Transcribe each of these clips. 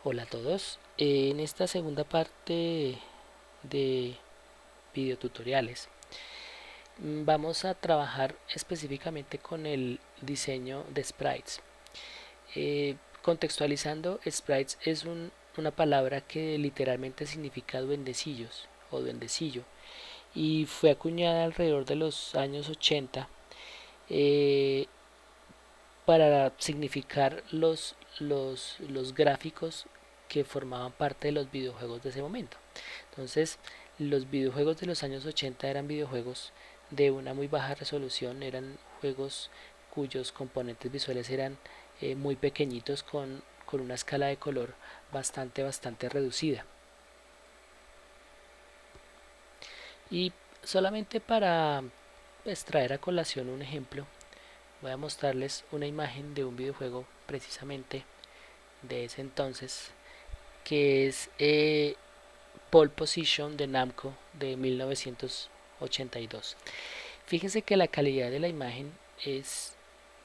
Hola a todos. En esta segunda parte de videotutoriales vamos a trabajar específicamente con el diseño de sprites. Contextualizando, sprites es una palabra que literalmente significa duendecillos o duendecillo y fue acuñada alrededor de los años 80 eh, para significar los gráficos que formaban parte de los videojuegos de ese momento. Entonces, los videojuegos de los años 80 eran videojuegos de una muy baja resolución, eran juegos cuyos componentes visuales eran muy pequeñitos con una escala de color bastante reducida. Y solamente para traer a colación un ejemplo, voy a mostrarles una imagen de un videojuego precisamente de ese entonces, que es Pole Position de Namco de 1982. Fíjense que la calidad de la imagen es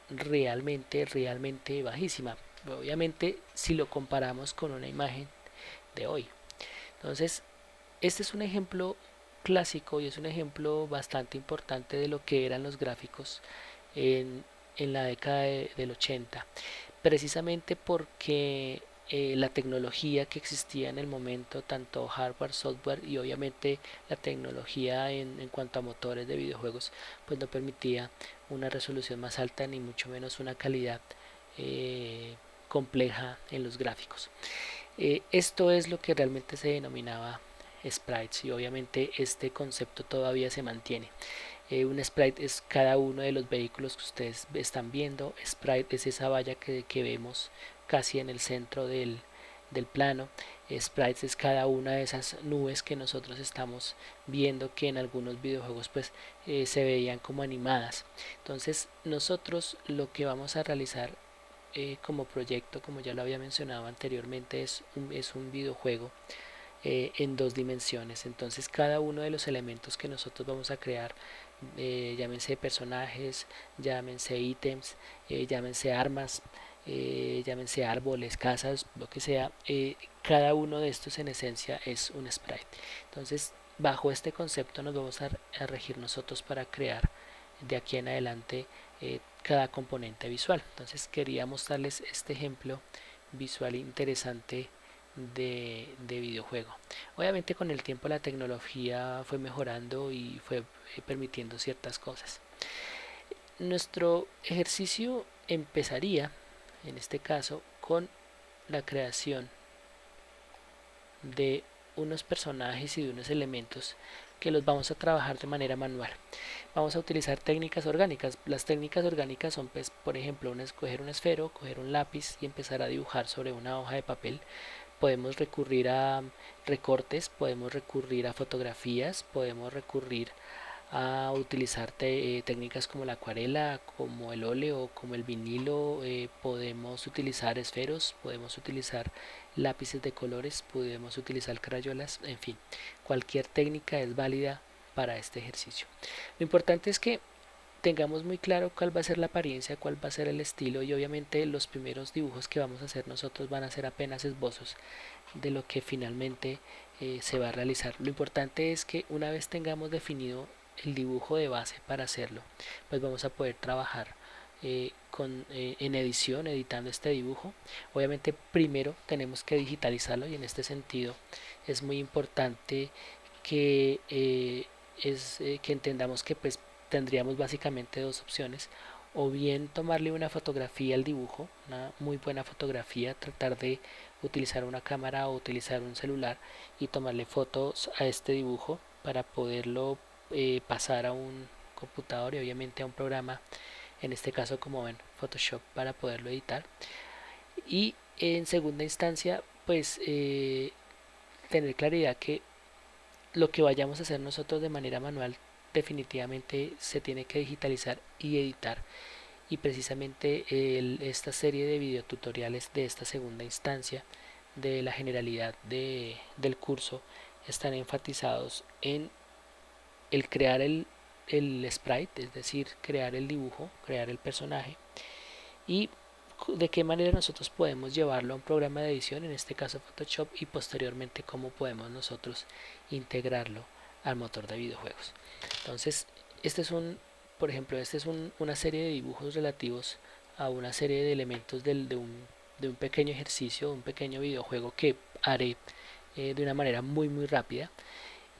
realmente bajísima. Obviamente si lo comparamos con una imagen de hoy. Entonces, este es un ejemplo clásico y es un ejemplo bastante importante de lo que eran los gráficos en, en la década del 80. Precisamente porque la tecnología que existía en el momento, tanto hardware, software y obviamente la tecnología en cuanto a motores de videojuegos, pues no permitía una resolución más alta ni mucho menos una calidad eh, compleja en los gráficos. Esto es lo que realmente se denominaba sprites y obviamente este concepto todavía se mantiene. Un sprite es cada uno de los vehículos que ustedes están viendo. Sprite es esa valla que vemos casi en el centro del plano. Sprites es cada una de esas nubes que nosotros estamos viendo que en algunos videojuegos pues se veían como animadas. Entonces nosotros lo que vamos a realizar como proyecto, como ya lo había mencionado anteriormente, es un videojuego en dos dimensiones. Entonces cada uno de los elementos que nosotros vamos a crear, llámense personajes, llámense ítems, llámense armas, llámense árboles, casas, lo que sea, cada uno de estos en esencia es un sprite. Entonces bajo este concepto nos vamos a regir nosotros para crear de aquí en adelante cada componente visual. Entonces quería mostrarles este ejemplo visual interesante de videojuego. Obviamente con el tiempo la tecnología fue mejorando y fue permitiendo ciertas cosas. Nuestro ejercicio empezaría, en este caso, con la creación de unos personajes y de unos elementos que los vamos a trabajar de manera manual. Vamos a utilizar técnicas orgánicas. Las técnicas orgánicas son, pues, por ejemplo, coger un esfero, coger un lápiz y empezar a dibujar sobre una hoja de papel. Podemos recurrir a recortes, podemos recurrir a fotografías, podemos recurrir a utilizar técnicas como la acuarela, como el óleo, como el vinilo, podemos utilizar esferos, podemos utilizar lápices de colores, podemos utilizar crayolas, en fin, cualquier técnica es válida para este ejercicio. Lo importante es que tengamos muy claro cuál va a ser la apariencia, cuál va a ser el estilo y obviamente los primeros dibujos que vamos a hacer nosotros van a ser apenas esbozos de lo que finalmente se va a realizar. Lo importante es que una vez tengamos definido el dibujo de base para hacerlo, pues vamos a poder trabajar en edición, editando este dibujo. Obviamente primero tenemos que digitalizarlo y en este sentido es muy importante que, que entendamos que pues tendríamos básicamente dos opciones, o bien tomarle una fotografía al dibujo, una muy buena fotografía, tratar de utilizar una cámara o utilizar un celular y tomarle fotos a este dibujo para poderlo pasar a un computador y obviamente a un programa, en este caso como ven Photoshop, para poderlo editar. Y en segunda instancia pues tener claridad que lo que vayamos a hacer nosotros de manera manual definitivamente se tiene que digitalizar y editar, y precisamente esta serie de videotutoriales de esta segunda instancia de la generalidad del curso están enfatizados en el crear el sprite, es decir, crear el dibujo, crear el personaje y de qué manera nosotros podemos llevarlo a un programa de edición, en este caso Photoshop, y posteriormente cómo podemos nosotros integrarlo al motor de videojuegos. Entonces, este es por ejemplo, una serie de dibujos relativos a una serie de elementos de un pequeño ejercicio, un pequeño videojuego que haré de una manera muy rápida,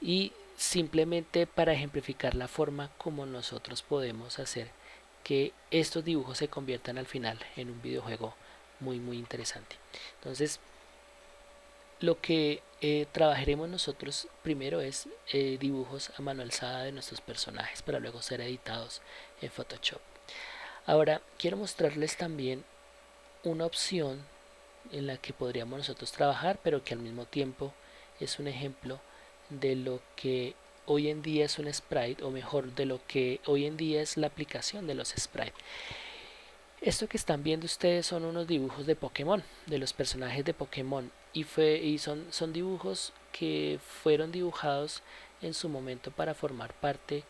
y simplemente para ejemplificar la forma como nosotros podemos hacer que estos dibujos se conviertan al final en un videojuego muy interesante. Entonces, lo que trabajaremos nosotros primero es dibujos a mano alzada de nuestros personajes para luego ser editados en Photoshop. Ahora quiero mostrarles también una opción en la que podríamos nosotros trabajar, pero que al mismo tiempo es un ejemplo de lo que hoy en día es un sprite, o mejor, de lo que hoy en día es la aplicación de los sprites. Esto que están viendo ustedes son unos dibujos de Pokémon, de los personajes de Pokémon, y son dibujos que fueron dibujados en su momento para formar parte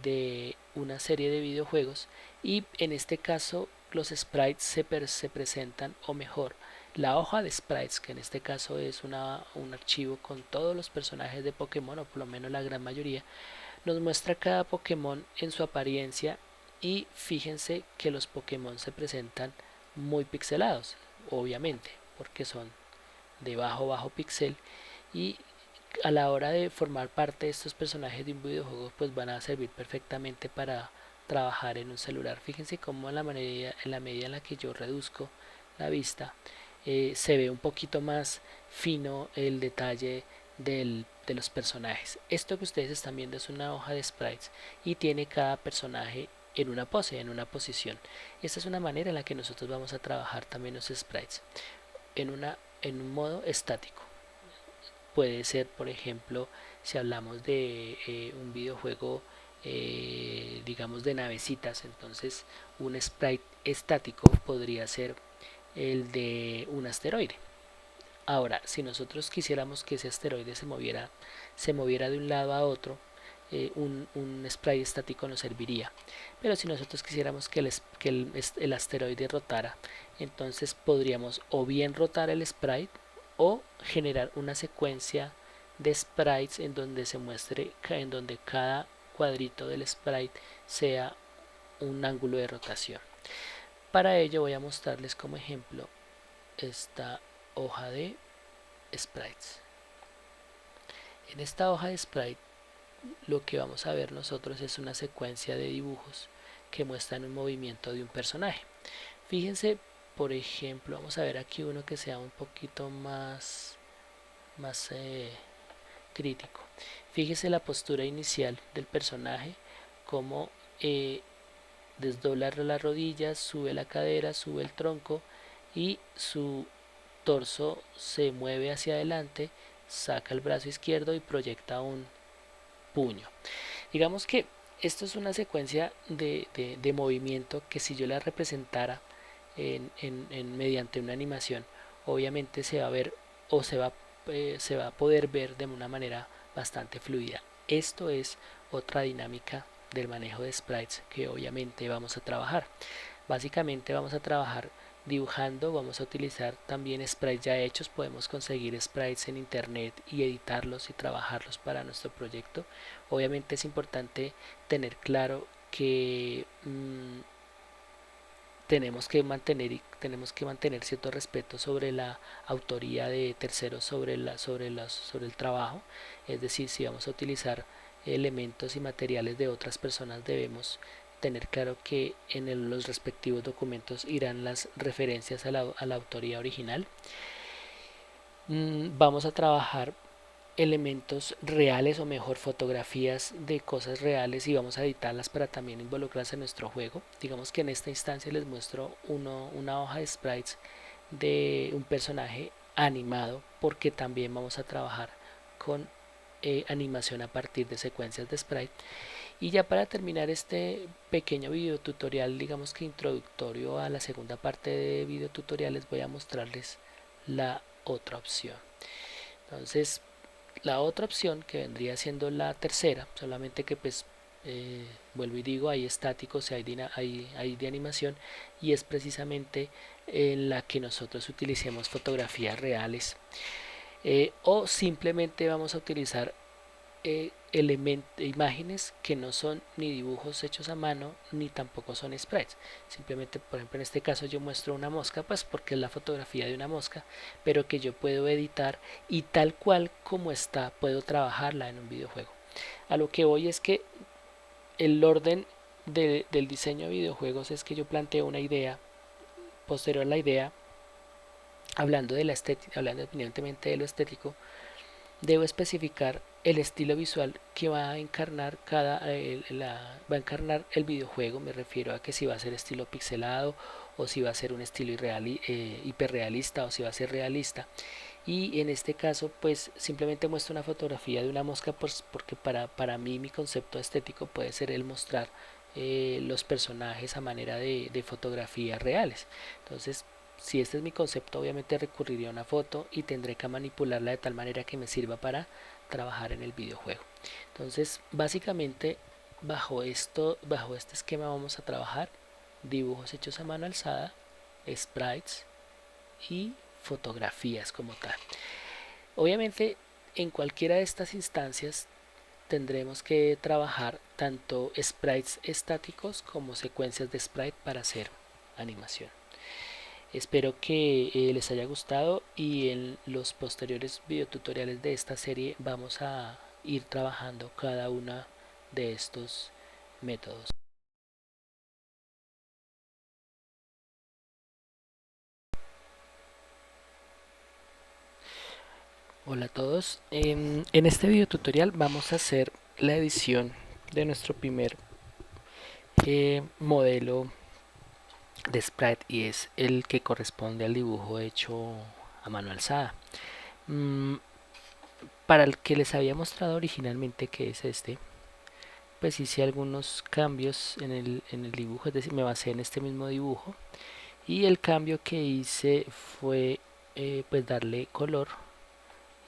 de una serie de videojuegos, y en este caso los sprites se presentan, o mejor, la hoja de sprites, que en este caso es un archivo con todos los personajes de Pokémon, o por lo menos la gran mayoría, nos muestra cada Pokémon en su apariencia, y fíjense que los Pokémon se presentan muy pixelados, obviamente, porque son de bajo pixel, y a la hora de formar parte de estos personajes de un videojuego pues van a servir perfectamente para trabajar en un celular. Fíjense cómo en la medida en la que yo reduzco la vista se ve un poquito más fino el detalle de los personajes. Esto que ustedes están viendo es una hoja de sprites y tiene cada personaje en una pose, en una posición. Esta es una manera en la que nosotros vamos a trabajar también los sprites en un modo estático. Puede ser, por ejemplo, si hablamos de un videojuego digamos de navecitas, entonces un sprite estático podría ser el de un asteroide. Ahora, si nosotros quisiéramos que ese asteroide se moviera de un lado a otro, un sprite estático nos serviría. Pero si nosotros quisiéramos que el asteroide rotara, entonces podríamos o bien rotar el sprite o generar una secuencia de sprites en donde se muestre, en donde cada cuadrito del sprite sea un ángulo de rotación. Para ello voy a mostrarles como ejemplo esta hoja de sprites. En esta hoja de sprite lo que vamos a ver nosotros es una secuencia de dibujos que muestran un movimiento de un personaje. Fíjense, por ejemplo, vamos a ver aquí uno que sea un poquito más crítico. Fíjese la postura inicial del personaje, como desdobla las rodillas, sube la cadera, sube el tronco, y su torso se mueve hacia adelante, saca el brazo izquierdo y proyecta un puño. Digamos que esto es una secuencia de movimiento que si yo la representara mediante una animación, obviamente se va a ver, o se va a poder ver de una manera bastante fluida. Esto es otra dinámica del manejo de sprites que obviamente vamos a trabajar. Básicamente vamos a trabajar dibujando, vamos a utilizar también sprites ya hechos, podemos conseguir sprites en internet y editarlos y trabajarlos para nuestro proyecto. Obviamente es importante tener claro que tenemos que mantener cierto respeto sobre la autoría de terceros sobre el trabajo. Es decir, si vamos a utilizar elementos y materiales de otras personas, debemos tener claro que en los respectivos documentos irán las referencias a la autoría original. Vamos a trabajar elementos reales, o mejor fotografías de cosas reales, y vamos a editarlas para también involucrarse en nuestro juego. Digamos que en esta instancia les muestro una hoja de sprites de un personaje animado, porque también vamos a trabajar con animación a partir de secuencias de sprite. Y ya para terminar este pequeño video tutorial, digamos que introductorio a la segunda parte de video tutoriales, voy a mostrarles la otra opción. Entonces, la otra opción, que vendría siendo la tercera, solamente que pues vuelvo y digo, hay estáticos y hay de animación, y es precisamente en la que nosotros utilicemos fotografías reales, o simplemente vamos a utilizar imágenes que no son ni dibujos hechos a mano ni tampoco son sprites. Simplemente, por ejemplo, en este caso yo muestro una mosca, pues porque es la fotografía de una mosca, pero que yo puedo editar y tal cual como está puedo trabajarla en un videojuego. A lo que voy es que el orden del diseño de videojuegos es que yo planteo una idea, posterior a la idea, hablando de la estética, hablando evidentemente de lo estético, debo especificar el estilo visual que va a encarnar va a encarnar el videojuego. Me refiero a que si va a ser estilo pixelado o si va a ser un estilo hiperrealista o si va a ser realista. Y en este caso pues simplemente muestro una fotografía de una mosca, pues porque para mí mi concepto estético puede ser el mostrar los personajes a manera de fotografías reales. Entonces, si este es mi concepto, obviamente recurriré a una foto y tendré que manipularla de tal manera que me sirva para trabajar en el videojuego. Entonces, básicamente bajo este esquema vamos a trabajar dibujos hechos a mano alzada, sprites y fotografías como tal. Obviamente, en cualquiera de estas instancias tendremos que trabajar tanto sprites estáticos como secuencias de sprite para hacer animación. Espero que les haya gustado, y en los posteriores videotutoriales de esta serie vamos a ir trabajando cada una de estos métodos. Hola a todos, en este videotutorial vamos a hacer la edición de nuestro primer modelo de sprite, y es el que corresponde al dibujo hecho a mano alzada. Mm, para el que les había mostrado originalmente, que es este, pues hice algunos cambios en el dibujo, es decir, me basé en este mismo dibujo, y el cambio que hice fue pues darle color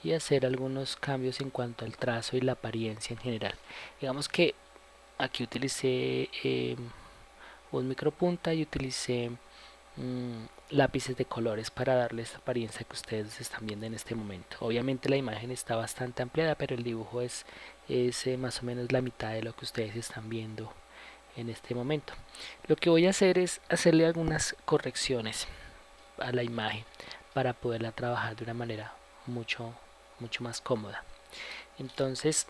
y hacer algunos cambios en cuanto al trazo y la apariencia en general. Digamos que aquí utilicé un micropunta y utilicé lápices de colores para darle esta apariencia que ustedes están viendo en este momento. Obviamente la imagen está bastante ampliada, pero el dibujo es más o menos la mitad de lo que ustedes están viendo en este momento. Lo que voy a hacer es hacerle algunas correcciones a la imagen para poderla trabajar de una manera mucho más cómoda. Entonces,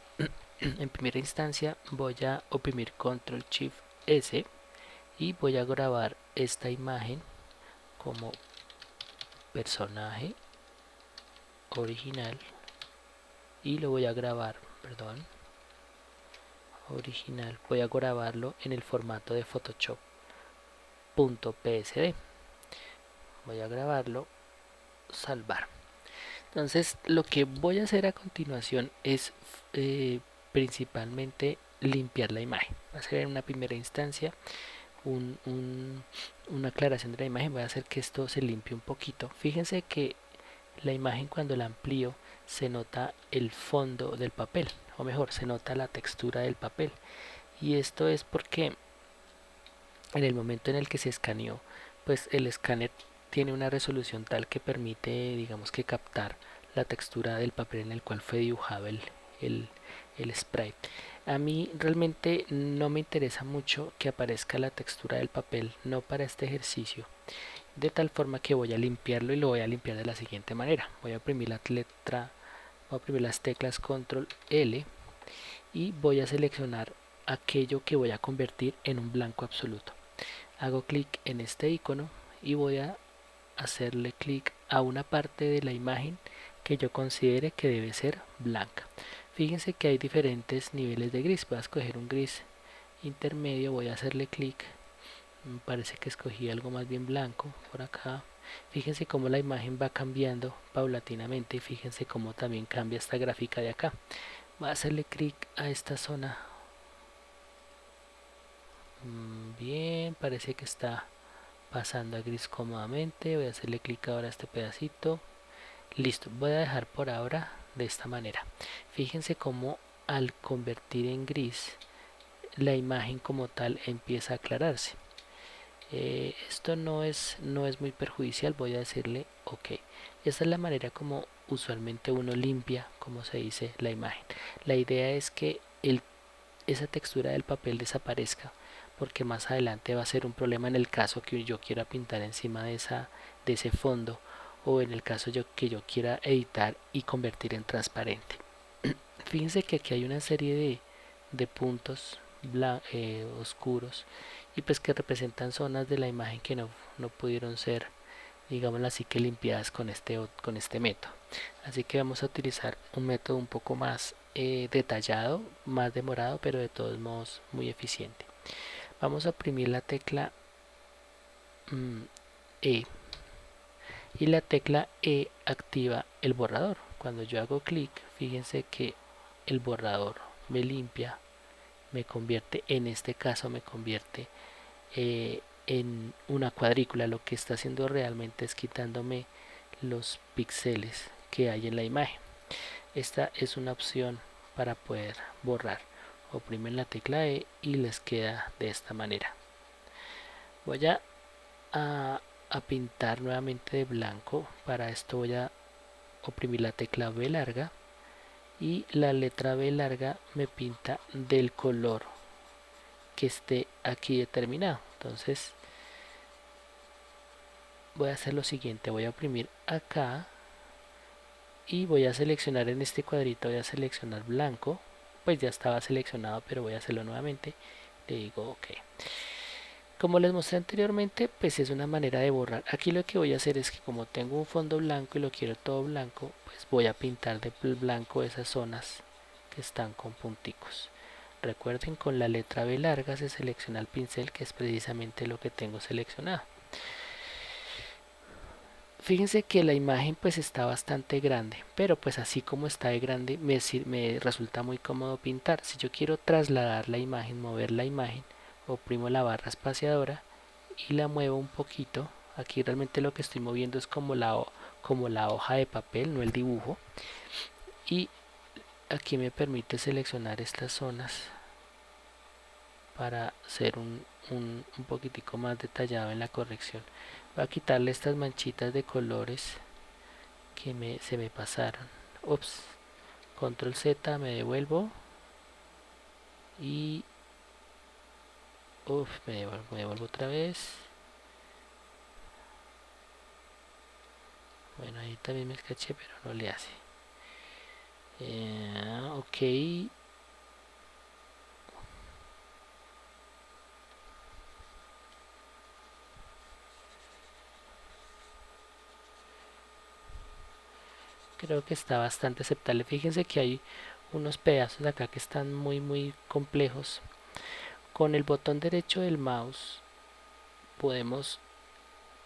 en primera instancia voy a oprimir Control Shift S y voy a grabar esta imagen como personaje original, y lo voy a grabar, perdón, original, voy a grabarlo en el formato de Photoshop.psd. Voy a grabarlo, salvar. Entonces lo que voy a hacer a continuación es principalmente limpiar la imagen. Va a ser en una primera instancia una aclaración de la imagen. Voy a hacer que esto se limpie un poquito. Fíjense que la imagen, cuando la amplío, se nota el fondo del papel, o mejor, se nota la textura del papel, y esto es porque en el momento en el que se escaneó, pues el escáner tiene una resolución tal que permite, digamos, que captar la textura del papel en el cual fue dibujado el, el sprite. A mí realmente no me interesa mucho que aparezca la textura del papel, no para este ejercicio, de tal forma que voy a limpiarlo, y lo voy a limpiar de la siguiente manera. Voy a oprimir voy a oprimir las teclas Control L y voy a seleccionar aquello que voy a convertir en un blanco absoluto. Hago clic en este icono y voy a hacerle clic a una parte de la imagen que yo considere que debe ser blanca. Fíjense que hay diferentes niveles de gris. Voy a escoger un gris intermedio, voy a hacerle clic. Me parece que escogí algo más bien blanco por acá. Fíjense cómo la imagen va cambiando paulatinamente, y fíjense cómo también cambia esta gráfica de acá. Voy a hacerle clic a esta zona. Bien, parece que está pasando a gris cómodamente. Voy a hacerle clic ahora a este pedacito. Listo, voy a dejar por ahora de esta manera. Fíjense cómo al convertir en gris la imagen como tal empieza a aclararse. Esto no es muy perjudicial, voy a decirle ok. Esta es la manera como usualmente uno limpia, como se dice, la imagen. La idea es que esa textura del papel desaparezca, porque más adelante va a ser un problema en el caso que yo quiera pintar encima de ese fondo, o en el caso que yo quiera editar y convertir en transparente. Fíjense que aquí hay una serie de puntos oscuros, y pues que representan zonas de la imagen que no pudieron ser, digámoslo así, que limpiadas con este método. Así que vamos a utilizar un método un poco más detallado, más demorado, pero de todos modos muy eficiente. Vamos a oprimir la tecla E, y la tecla E activa el borrador. Cuando yo hago clic, fíjense que el borrador me limpia, me convierte, en este caso me convierte en una cuadrícula. Lo que está haciendo realmente es quitándome los píxeles que hay en la imagen. Esta es una opción para poder borrar. Oprimen la tecla E y les queda de esta manera. Voy a pintar nuevamente de blanco. Para esto voy a oprimir la tecla B larga, y la letra B larga me pinta del color que esté aquí determinado. Entonces voy a hacer lo siguiente, voy a oprimir acá y voy a seleccionar en este cuadrito, voy a seleccionar blanco. Pues ya estaba seleccionado, pero voy a hacerlo nuevamente. Le digo ok. Como les mostré anteriormente, pues es una manera de borrar. Aquí lo que voy a hacer es que, como tengo un fondo blanco y lo quiero todo blanco, pues voy a pintar de blanco esas zonas que están con punticos. Recuerden, con la letra B larga se selecciona el pincel, que es precisamente lo que tengo seleccionado. Fíjense que la imagen pues está bastante grande, pero pues así como está de grande me resulta muy cómodo pintar. Si yo quiero trasladar la imagen, mover la imagen, oprimo la barra espaciadora y la muevo un poquito. Aquí realmente lo que estoy moviendo es como la hoja de papel, no el dibujo. Y aquí me permite seleccionar estas zonas para ser un poquitico más detallado en la corrección. Voy a quitarle estas manchitas de colores que se me pasaron. Ups. Control Z, me devuelvo. Y me devuelvo otra vez. Bueno, ahí también me caché, pero no le hace. Ok. Creo que está bastante aceptable. Fíjense que hay unos pedazos acá que están muy complejos. Con el botón derecho del mouse podemos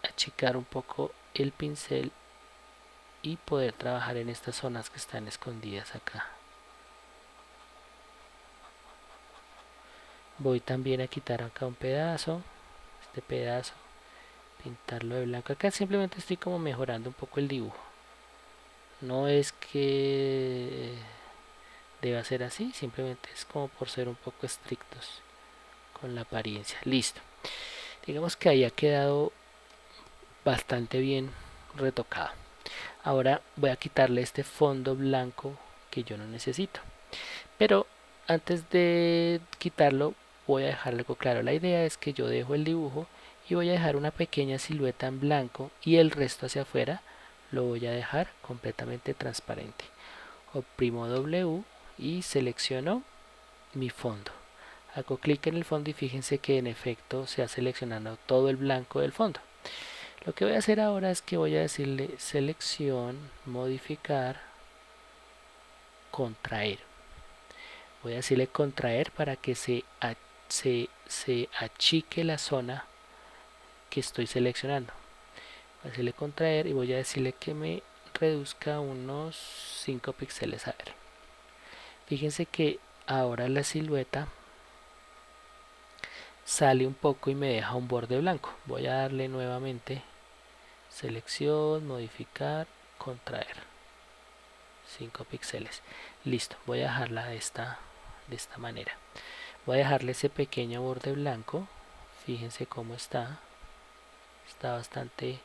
achicar un poco el pincel y poder trabajar en estas zonas que están escondidas acá. Voy también a quitar acá un pedazo, este pedazo, pintarlo de blanco. Acá simplemente estoy como mejorando un poco el dibujo. No es que deba ser así, simplemente es como por ser un poco estrictos con la apariencia. Listo. Digamos que ahí ha quedado bastante bien retocado. Ahora voy a quitarle este fondo blanco que yo no necesito. Pero antes de quitarlo voy a dejar algo claro. La idea es que yo dejo el dibujo y voy a dejar una pequeña silueta en blanco, y el resto hacia afuera lo voy a dejar completamente transparente. Oprimo W y selecciono mi fondo. Hago clic en el fondo y fíjense que en efecto se ha seleccionado todo el blanco del fondo. Lo que voy a hacer ahora es que voy a decirle selección, modificar, contraer. Voy a decirle contraer para que se achique la zona que estoy seleccionando. Voy a decirle contraer y voy a decirle que me reduzca unos 5 píxeles. A ver, fíjense que ahora la silueta sale un poco y me deja un borde blanco. Voy a darle nuevamente selección, modificar, contraer, 5 píxeles. Listo, voy a dejarla de esta manera. Voy a dejarle ese pequeño borde blanco. Fíjense cómo está. Está bastante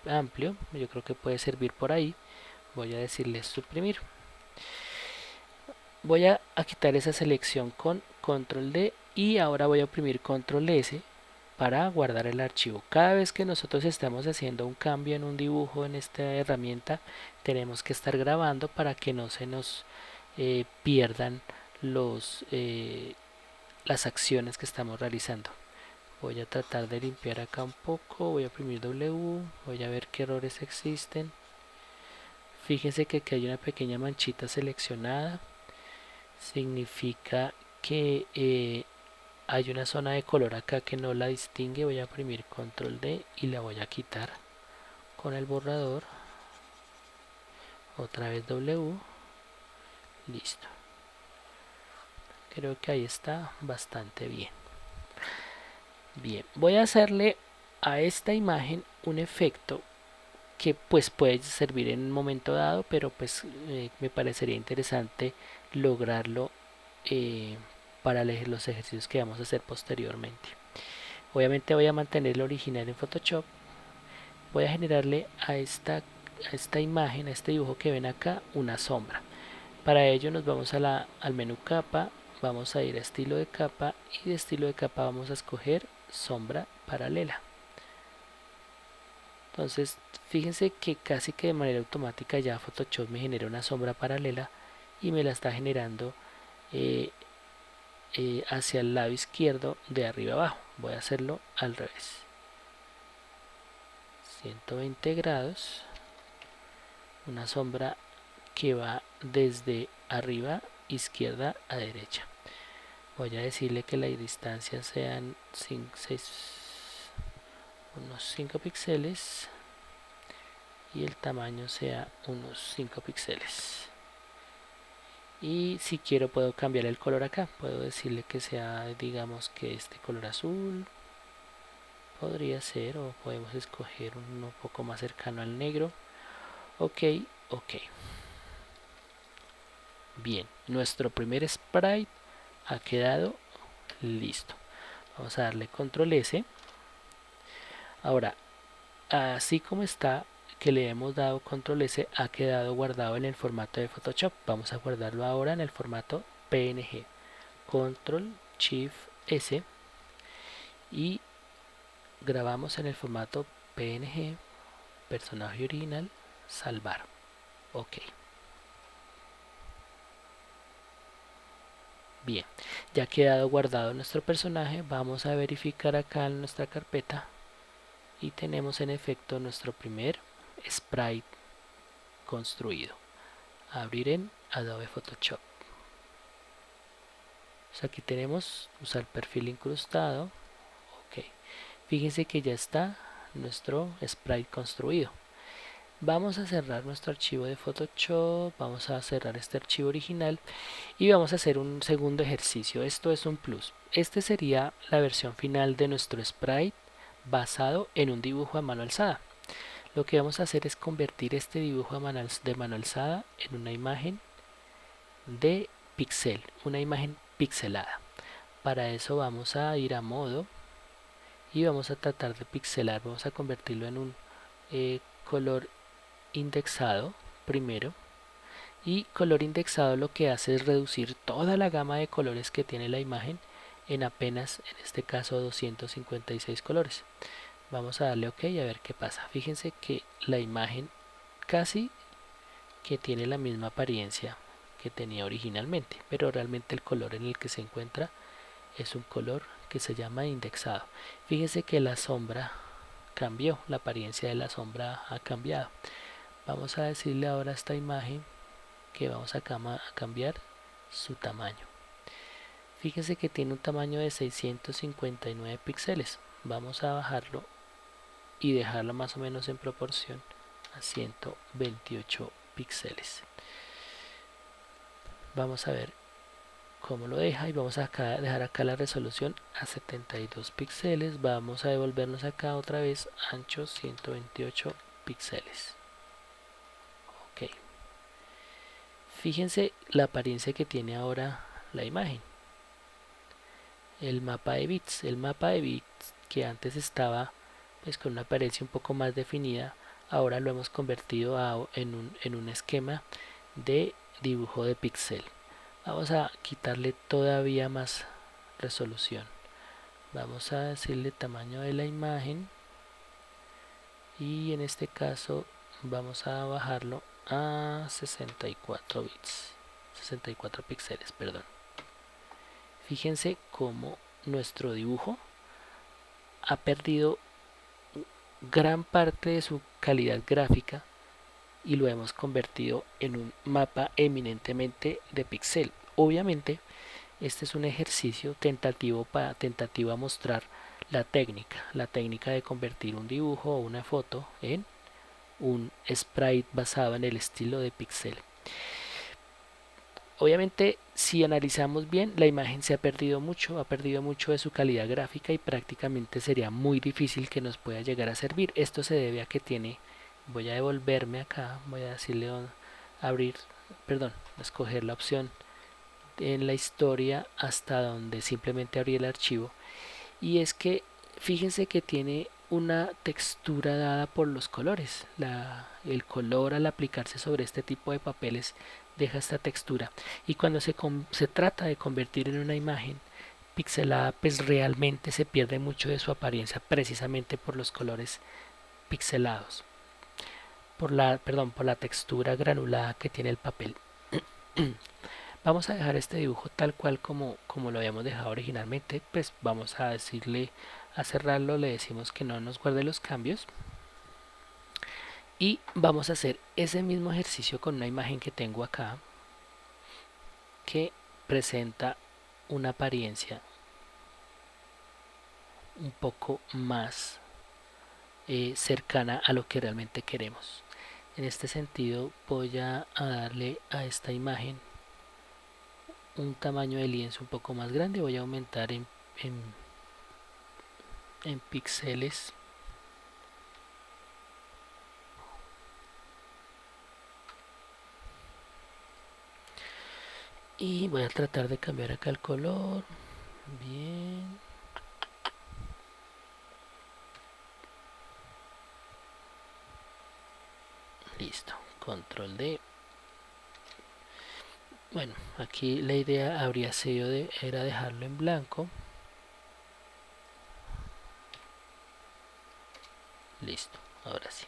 amplio. Yo creo que puede servir por ahí. Voy a decirle suprimir. Voy a quitar esa selección con control D y ahora voy a oprimir control S para guardar el archivo. Cada vez que nosotros estamos haciendo un cambio en un dibujo en esta herramienta, tenemos que estar grabando para que no se nos pierdan las acciones que estamos realizando. Voy a tratar de limpiar acá un poco, voy a oprimir W, voy a ver qué errores existen. Fíjense que aquí hay una pequeña manchita seleccionada, significa que hay una zona de color acá que no la distingue. Voy a oprimir control D y la voy a quitar con el borrador. Otra vez W, listo. Creo que ahí está bastante bien. Bien, voy a hacerle a esta imagen un efecto que pues puede servir en un momento dado, pero pues me parecería interesante lograrlo para los ejercicios que vamos a hacer posteriormente. Obviamente voy a mantener el original en Photoshop. Voy a generarle a esta imagen, a este dibujo que ven acá, una sombra. Para ello nos vamos al menú capa, vamos a ir a estilo de capa y de estilo de capa vamos a escoger sombra paralela. Entonces fíjense que casi que de manera automática ya Photoshop me genera una sombra paralela y me la está generando hacia el lado izquierdo de arriba abajo. Voy a hacerlo al revés. 120 grados, una sombra que va desde arriba izquierda a derecha. Voy a decirle que la distancia sean unos 5 píxeles y el tamaño sea unos 5 píxeles. Y si quiero puedo cambiar el color acá, puedo decirle que sea, digamos que este color azul podría ser, o podemos escoger uno un poco más cercano al negro. Ok. Bien, nuestro primer sprite ha quedado listo. Vamos a darle control S. Ahora, así como está, que le hemos dado control S, ha quedado guardado en el formato de Photoshop. Vamos a guardarlo ahora en el formato PNG. Control Shift S y grabamos en el formato PNG, personaje original, salvar. Ok. Bien, ya ha quedado guardado nuestro personaje. Vamos a verificar acá en nuestra carpeta y tenemos en efecto nuestro primer sprite construido. Abrir en Adobe Photoshop. Pues aquí tenemos usar perfil incrustado. Ok, fíjense que ya está nuestro sprite construido. Vamos a cerrar nuestro archivo de Photoshop, vamos a cerrar este archivo original y vamos a hacer un segundo ejercicio. Esto es un plus. Este sería la versión final de nuestro sprite basado en un dibujo a mano alzada. Lo que vamos a hacer es convertir este dibujo de mano alzada en una imagen de pixel, una imagen pixelada. Para eso vamos a ir a modo y vamos a tratar de pixelar, vamos a convertirlo en un color indexado primero. Y color indexado lo que hace es reducir toda la gama de colores que tiene la imagen en apenas, en este caso, 256 colores. Vamos a darle OK y a ver qué pasa. Fíjense que la imagen casi que tiene la misma apariencia que tenía originalmente, pero realmente el color en el que se encuentra es un color que se llama indexado. Fíjense que la sombra cambió, la apariencia de la sombra ha cambiado. Vamos a decirle ahora a esta imagen que vamos a cambiar su tamaño. Fíjense que tiene un tamaño de 659 píxeles. Vamos a bajarlo y dejarlo más o menos en proporción a 128 píxeles. Vamos a ver cómo lo deja y vamos a dejar acá la resolución a 72 píxeles. Vamos a devolvernos acá otra vez, ancho 128 píxeles. Ok. Fíjense la apariencia que tiene ahora la imagen. el mapa de bits. El mapa de bits que antes estaba pues con una apariencia un poco más definida, ahora lo hemos convertido en un esquema de dibujo de píxel. Vamos a quitarle todavía más resolución. Vamos a decirle tamaño de la imagen y en este caso vamos a bajarlo a 64 bits, 64 píxeles, perdón. Fíjense cómo nuestro dibujo ha perdido gran parte de su calidad gráfica y lo hemos convertido en un mapa eminentemente de píxel. Obviamente este es un ejercicio tentativo a mostrar la técnica de convertir un dibujo o una foto en un sprite basado en el estilo de pixel. Obviamente, si analizamos bien, la imagen se ha perdido mucho de su calidad gráfica y prácticamente sería muy difícil que nos pueda llegar a servir. Esto se debe a que tiene, voy a devolverme acá, voy a decirle abrir, perdón, escoger la opción en la historia hasta donde simplemente abrí el archivo, y es que fíjense que tiene una textura dada por los colores. El color al aplicarse sobre este tipo de papeles deja esta textura, y cuando se trata de convertir en una imagen pixelada, pues realmente se pierde mucho de su apariencia precisamente por los colores pixelados, por la textura granulada que tiene el papel. Vamos a dejar este dibujo tal cual como lo habíamos dejado originalmente. Pues vamos a decirle a cerrarlo, le decimos que no nos guarde los cambios y vamos a hacer ese mismo ejercicio con una imagen que tengo acá que presenta una apariencia un poco más cercana a lo que realmente queremos. En este sentido voy a darle a esta imagen un tamaño de lienzo un poco más grande. Voy a aumentar en píxeles y voy a tratar de cambiar acá el color. Bien, listo, control D. Bueno, aquí la idea habría sido era dejarlo en blanco. Listo, ahora sí.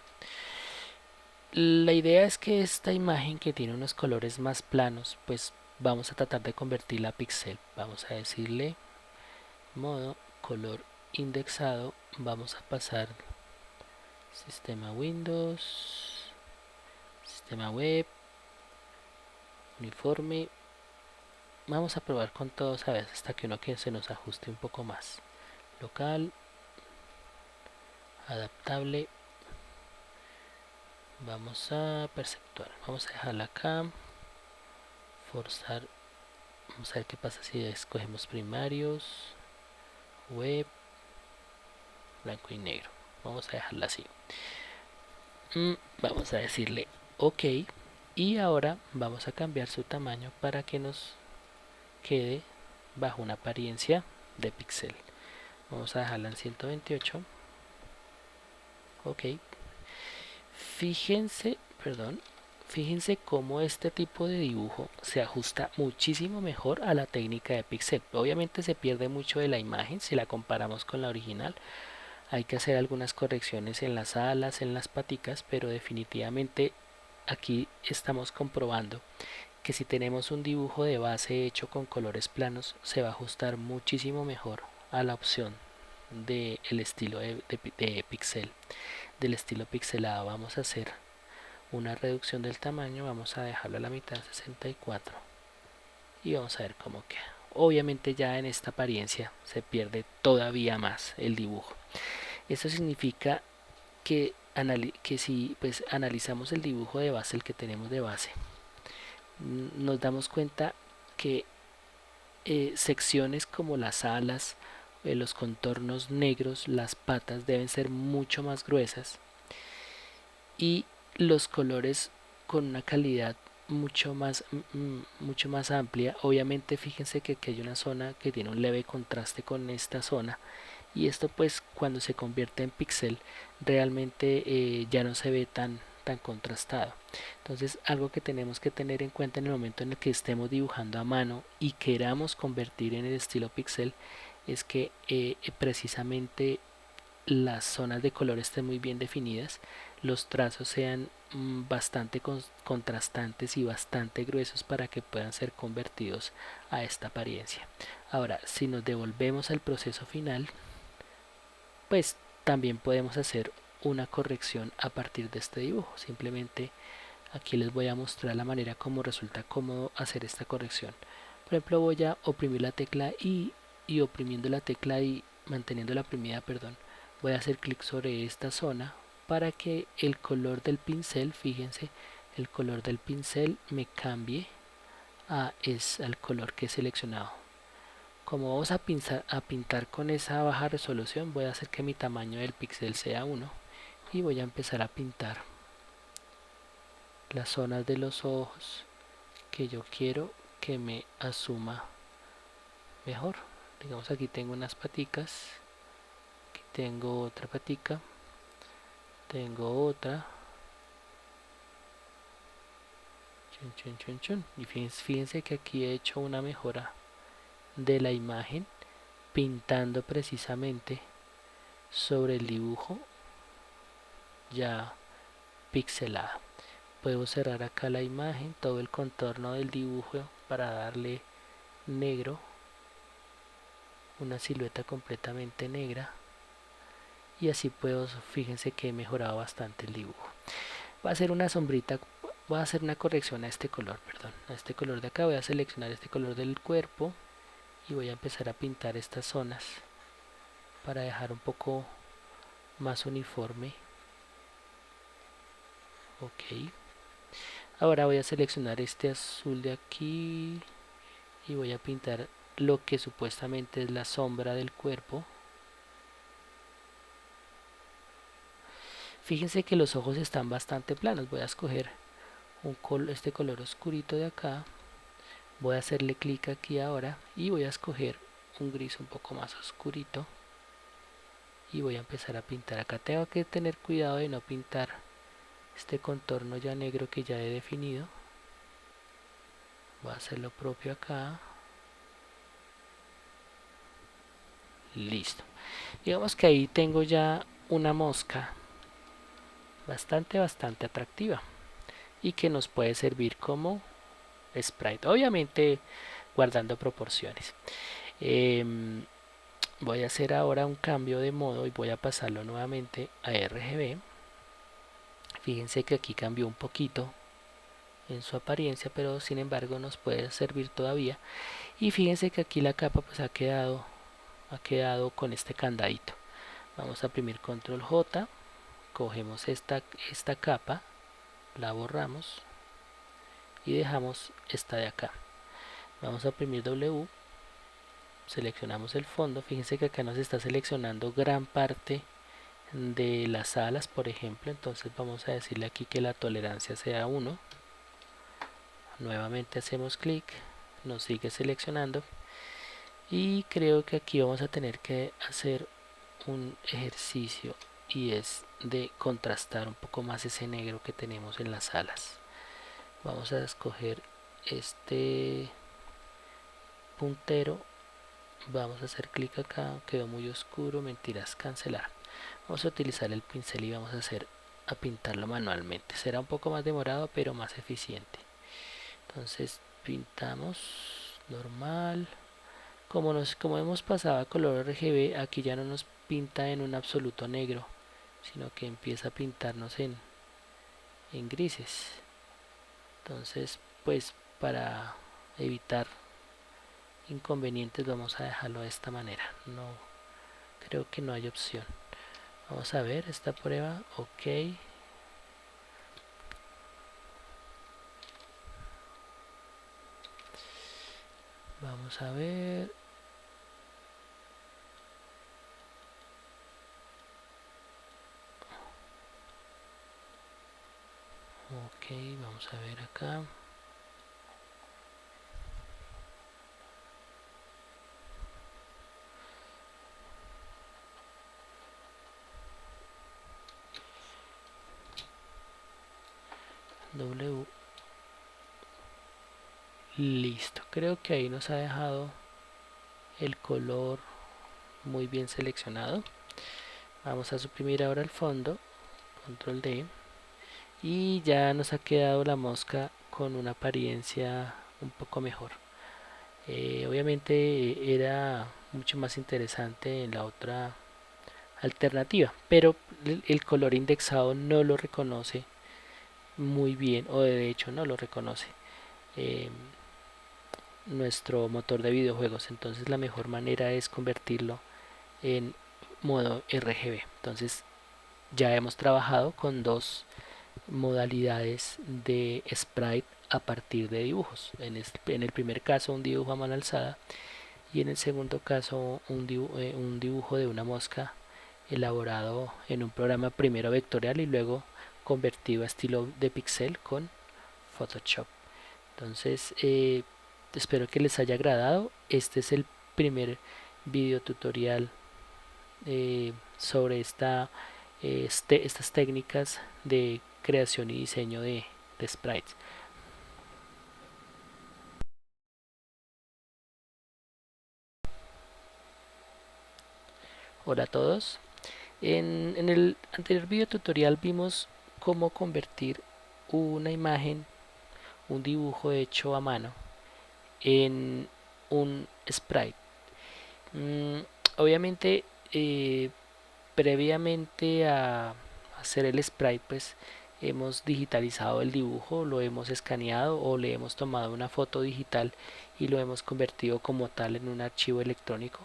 La idea es que esta imagen, que tiene unos colores más planos, pues vamos a tratar de convertirla a pixel. Vamos a decirle modo color indexado. Vamos a pasar sistema Windows, sistema web, uniforme. Vamos a probar con todos a veces hasta que uno que se nos ajuste un poco más. Local, adaptable. Vamos a perceptual, vamos a dejarla acá, forzar. Vamos a ver qué pasa si escogemos primarios, web, blanco y negro. Vamos a dejarla así. Vamos a decirle ok, y ahora vamos a cambiar su tamaño para que nos quede bajo una apariencia de píxel. Vamos a dejarla en 128. Ok. Fíjense cómo este tipo de dibujo se ajusta muchísimo mejor a la técnica de pixel. Obviamente se pierde mucho de la imagen si la comparamos con la original. Hay que hacer algunas correcciones en las alas, en las paticas, pero definitivamente aquí estamos comprobando que si tenemos un dibujo de base hecho con colores planos, se va a ajustar muchísimo mejor a la opción del estilo de pixel, del estilo pixelado. Vamos a hacer una reducción del tamaño, vamos a dejarlo a la mitad, 64, y vamos a ver cómo queda. Obviamente ya en esta apariencia se pierde todavía más el dibujo. Esto significa que si pues analizamos el dibujo de base, el que tenemos de base, nos damos cuenta que secciones como las alas, los contornos negros, las patas deben ser mucho más gruesas, y los colores con una calidad mucho más amplia. Obviamente fíjense que aquí hay una zona que tiene un leve contraste con esta zona, y esto pues cuando se convierte en píxel realmente ya no se ve tan contrastado. Entonces algo que tenemos que tener en cuenta en el momento en el que estemos dibujando a mano y queramos convertir en el estilo píxel es que precisamente las zonas de color estén muy bien definidas, los trazos sean bastante contrastantes y bastante gruesos para que puedan ser convertidos a esta apariencia. Ahora, si nos devolvemos al proceso final, pues también podemos hacer una corrección a partir de este dibujo. Simplemente aquí les voy a mostrar la manera como resulta cómodo hacer esta corrección. Por ejemplo, voy a oprimir la tecla I, y oprimiendo la tecla I, manteniendo la oprimida, perdón, voy a hacer clic sobre esta zona para que el color del pincel, fíjense, el color del pincel me cambie al color que he seleccionado. Como vamos a pintar con esa baja resolución, voy a hacer que mi tamaño del píxel sea 1 y voy a empezar a pintar las zonas de los ojos que yo quiero que me asuma mejor. Digamos, aquí tengo unas paticas, aquí tengo otra patica, tengo otra, chun, chun, chun, chun. Y fíjense que aquí he hecho una mejora de la imagen pintando precisamente sobre el dibujo ya pixelado. Puedo cerrar acá la imagen, todo el contorno del dibujo para darle negro, una silueta completamente negra, y así puedo, fíjense que he mejorado bastante el dibujo. Va a hacer una sombrita, voy a hacer una corrección a este color, perdón, a este color de acá. Voy a seleccionar este color del cuerpo y voy a empezar a pintar estas zonas para dejar un poco más uniforme. Ok, ahora voy a seleccionar este azul de aquí y voy a pintar lo que supuestamente es la sombra del cuerpo. Fíjense que los ojos están bastante planos. Voy a escoger este color oscurito de acá, voy a hacerle clic aquí ahora y voy a escoger un gris un poco más oscurito y voy a empezar a pintar. Acá tengo que tener cuidado de no pintar este contorno ya negro que ya he definido. Voy a hacer lo propio acá. Listo. Digamos que ahí tengo ya una mosca bastante atractiva y que nos puede servir como sprite, obviamente guardando proporciones. Voy a hacer ahora un cambio de modo y voy a pasarlo nuevamente a RGB. Fíjense que aquí cambió un poquito en su apariencia, pero sin embargo nos puede servir todavía. Y fíjense que aquí la capa pues ha quedado con este candadito. Vamos a imprimir control J, cogemos esta capa, la borramos y dejamos esta de acá. Vamos a oprimir W, seleccionamos el fondo. Fíjense que acá nos está seleccionando gran parte de las alas, por ejemplo. Entonces vamos a decirle aquí que la tolerancia sea 1. Nuevamente hacemos clic, nos sigue seleccionando y creo que aquí vamos a tener que hacer un ejercicio, y es de contrastar un poco más ese negro que tenemos en las alas. Vamos a escoger este puntero, vamos a hacer clic acá, quedó muy oscuro, mentiras, cancelar. Vamos a utilizar el pincel y vamos a pintarlo manualmente. Será un poco más demorado pero más eficiente. Entonces pintamos normal. Como hemos pasado a color RGB, aquí ya no nos pinta en un absoluto negro, sino que empieza a pintarnos en grises. Entonces pues para evitar inconvenientes vamos a dejarlo de esta manera. No, creo que no hay opción. Vamos a ver esta prueba. Ok, vamos a ver. Ok, vamos a ver acá. W. Listo, creo que ahí nos ha dejado el color muy bien seleccionado. Vamos a suprimir ahora el fondo, control D, y ya nos ha quedado la mosca con una apariencia un poco mejor. Obviamente era mucho más interesante en la otra alternativa, pero el color indexado no lo reconoce muy bien, o de hecho no lo reconoce eh, nuestro motor de videojuegos. Entonces la mejor manera es convertirlo en modo RGB. Entonces ya hemos trabajado con dos modalidades de sprite a partir de dibujos. En el primer caso un dibujo a mano alzada y en el segundo caso un dibujo de una mosca elaborado en un programa primero vectorial y luego convertido a estilo de pixel con Photoshop. Entonces espero que les haya agradado. Este es el primer video tutorial sobre estas técnicas de creación y diseño de sprites. Hola a todos. En el anterior video tutorial vimos cómo convertir una imagen, un dibujo hecho a mano, en un sprite. Mm, Obviamente, previamente a hacer el sprite, pues hemos digitalizado el dibujo, lo hemos escaneado o le hemos tomado una foto digital y lo hemos convertido como tal en un archivo electrónico.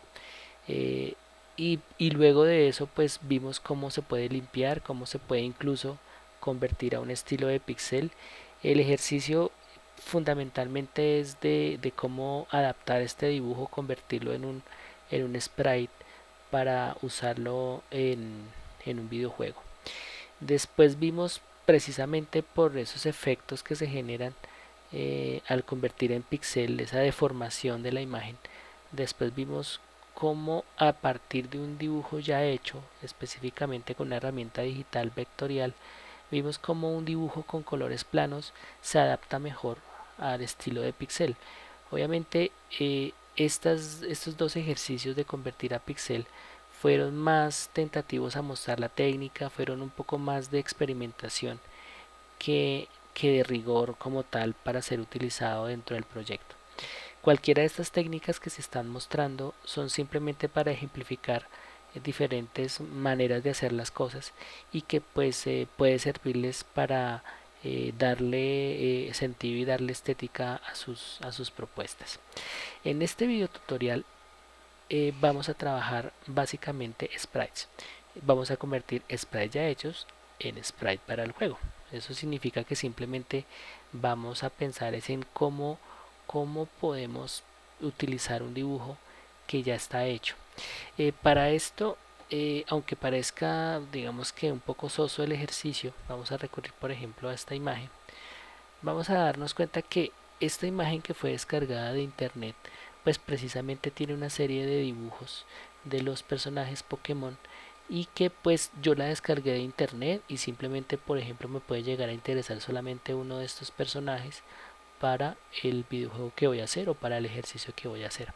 Eh, y luego de eso pues vimos cómo se puede limpiar, cómo se puede incluso convertir a un estilo de pixel. El ejercicio fundamentalmente es de cómo adaptar este dibujo, convertirlo en un sprite para usarlo en un videojuego. Después vimos precisamente por esos efectos que se generan al convertir en pixel esa deformación de la imagen. Después vimos cómo a partir de un dibujo ya hecho, específicamente con una herramienta digital vectorial, vimos cómo un dibujo con colores planos se adapta mejor al estilo de pixel. Obviamente estos dos ejercicios de convertir a pixel fueron más tentativos a mostrar la técnica, fueron un poco más de experimentación que de rigor como tal para ser utilizado dentro del proyecto. Cualquiera de estas técnicas que se están mostrando son simplemente para ejemplificar diferentes maneras de hacer las cosas y que pues puede servirles para darle sentido y darle estética a sus propuestas. En este video tutorial vamos a trabajar básicamente sprites. Vamos a convertir sprites ya hechos en sprite para el juego. Eso significa que simplemente vamos a pensar es en cómo podemos utilizar un dibujo que ya está hecho. Para esto, aunque parezca digamos que un poco soso el ejercicio, vamos a recurrir por ejemplo a esta imagen. Vamos a darnos cuenta que esta imagen que fue descargada de internet pues precisamente tiene una serie de dibujos de los personajes Pokémon y que pues yo la descargué de internet y simplemente por ejemplo me puede llegar a interesar solamente uno de estos personajes para el videojuego que voy a hacer o para el ejercicio que voy a hacer.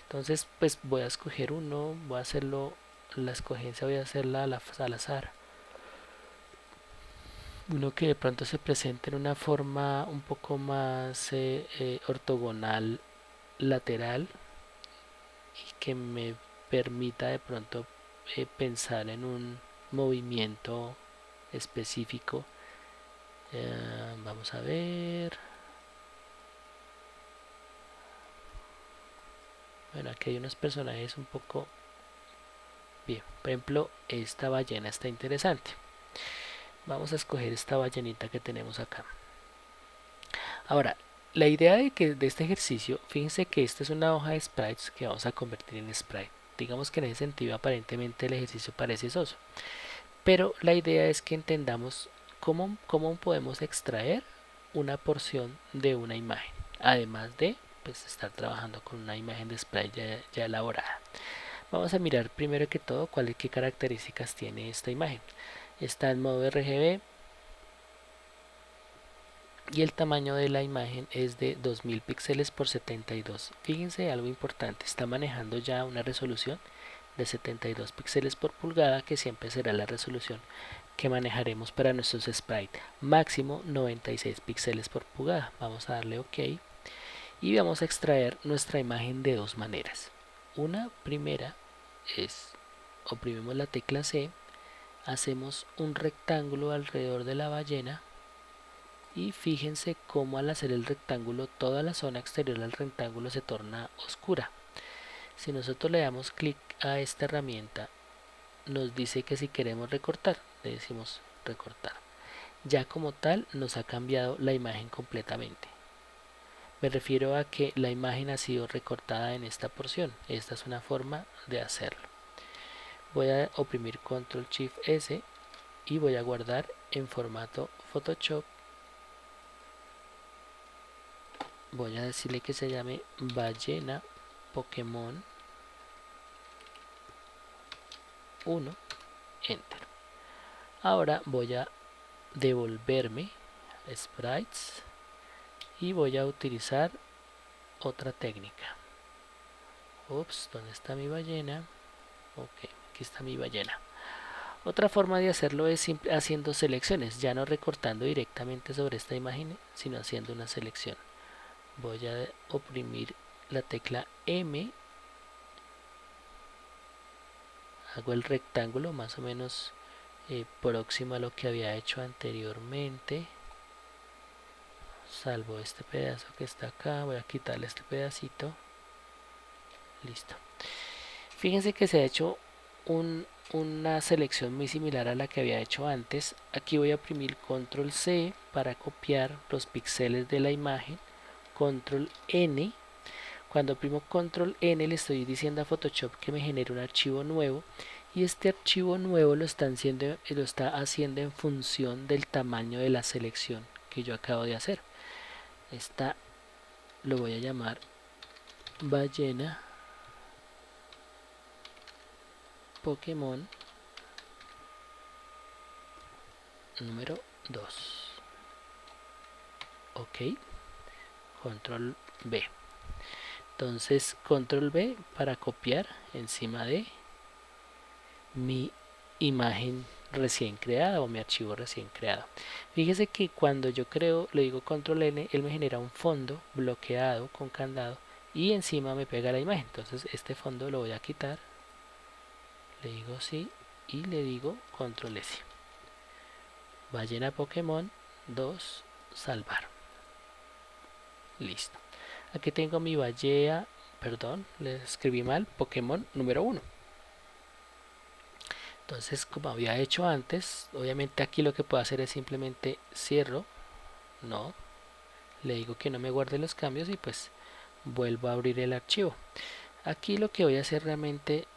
Entonces pues voy a escoger uno, voy a hacerlo, la escogencia voy a hacerla al azar, uno que de pronto se presente en una forma un poco más ortogonal lateral y que me permita de pronto pensar en un movimiento específico. Vamos a ver. Bueno, aquí hay unos personajes un poco bien. Por ejemplo, esta ballena está interesante. Vamos a escoger esta ballenita que tenemos acá. Ahora, la idea de este ejercicio, fíjense que esta es una hoja de sprites que vamos a convertir en sprite. Digamos que en ese sentido aparentemente el ejercicio parece soso. Pero la idea es que entendamos cómo podemos extraer una porción de una imagen. Además de pues, estar trabajando con una imagen de sprite ya elaborada. Vamos a mirar primero que todo qué características tiene esta imagen. Está en modo RGB, y el tamaño de la imagen es de 2000 píxeles por 72. Fíjense algo importante, está manejando ya una resolución de 72 píxeles por pulgada, que siempre será la resolución que manejaremos para nuestros sprites, máximo 96 píxeles por pulgada. Vamos a darle OK y vamos a extraer nuestra imagen de dos maneras. Una primera es, oprimimos la tecla C, hacemos un rectángulo alrededor de la ballena y fíjense cómo al hacer el rectángulo toda la zona exterior del rectángulo se torna oscura. Si nosotros le damos clic a esta herramienta, nos dice que si queremos recortar, le decimos recortar. Ya como tal nos ha cambiado la imagen completamente. Me refiero a que la imagen ha sido recortada en esta porción. Esta es una forma de hacerlo. Voy a oprimir Control Shift S y voy a guardar en formato Photoshop. Voy a decirle que se llame ballena Pokémon 1, Enter. Ahora voy a devolverme a Sprites y voy a utilizar otra técnica. Ups, ¿dónde está mi ballena? Ok, aquí está mi ballena. Otra forma de hacerlo es haciendo selecciones, ya no recortando directamente sobre esta imagen, sino haciendo una selección. Voy a oprimir la tecla M, hago el rectángulo más o menos próximo a lo que había hecho anteriormente, salvo este pedazo que está acá, voy a quitarle este pedacito, listo. Fíjense que se ha hecho una selección muy similar a la que había hecho antes. Aquí voy a oprimir Control C para copiar los píxeles de la imagen, Control N. Cuando oprimo Control N le estoy diciendo a Photoshop que me genere un archivo nuevo, y este archivo nuevo lo está haciendo en función del tamaño de la selección que yo acabo de hacer. Esta lo voy a llamar ballena Pokémon número 2. OK, Control B. Entonces Control B para copiar encima de mi imagen recién creada o mi archivo recién creado. Fíjese que cuando yo creo, le digo Control N, él me genera un fondo bloqueado con candado y encima me pega la imagen. Entonces este fondo lo voy a quitar, le digo sí y le digo Control S. Ballena Pokémon 2, salvar. Listo. Aquí tengo mi ballena, perdón, le escribí mal, Pokémon número 1. Entonces, como había hecho antes, obviamente aquí lo que puedo hacer es simplemente cierro, no, le digo que no me guarde los cambios y pues vuelvo a abrir el archivo. Aquí lo que voy a hacer realmente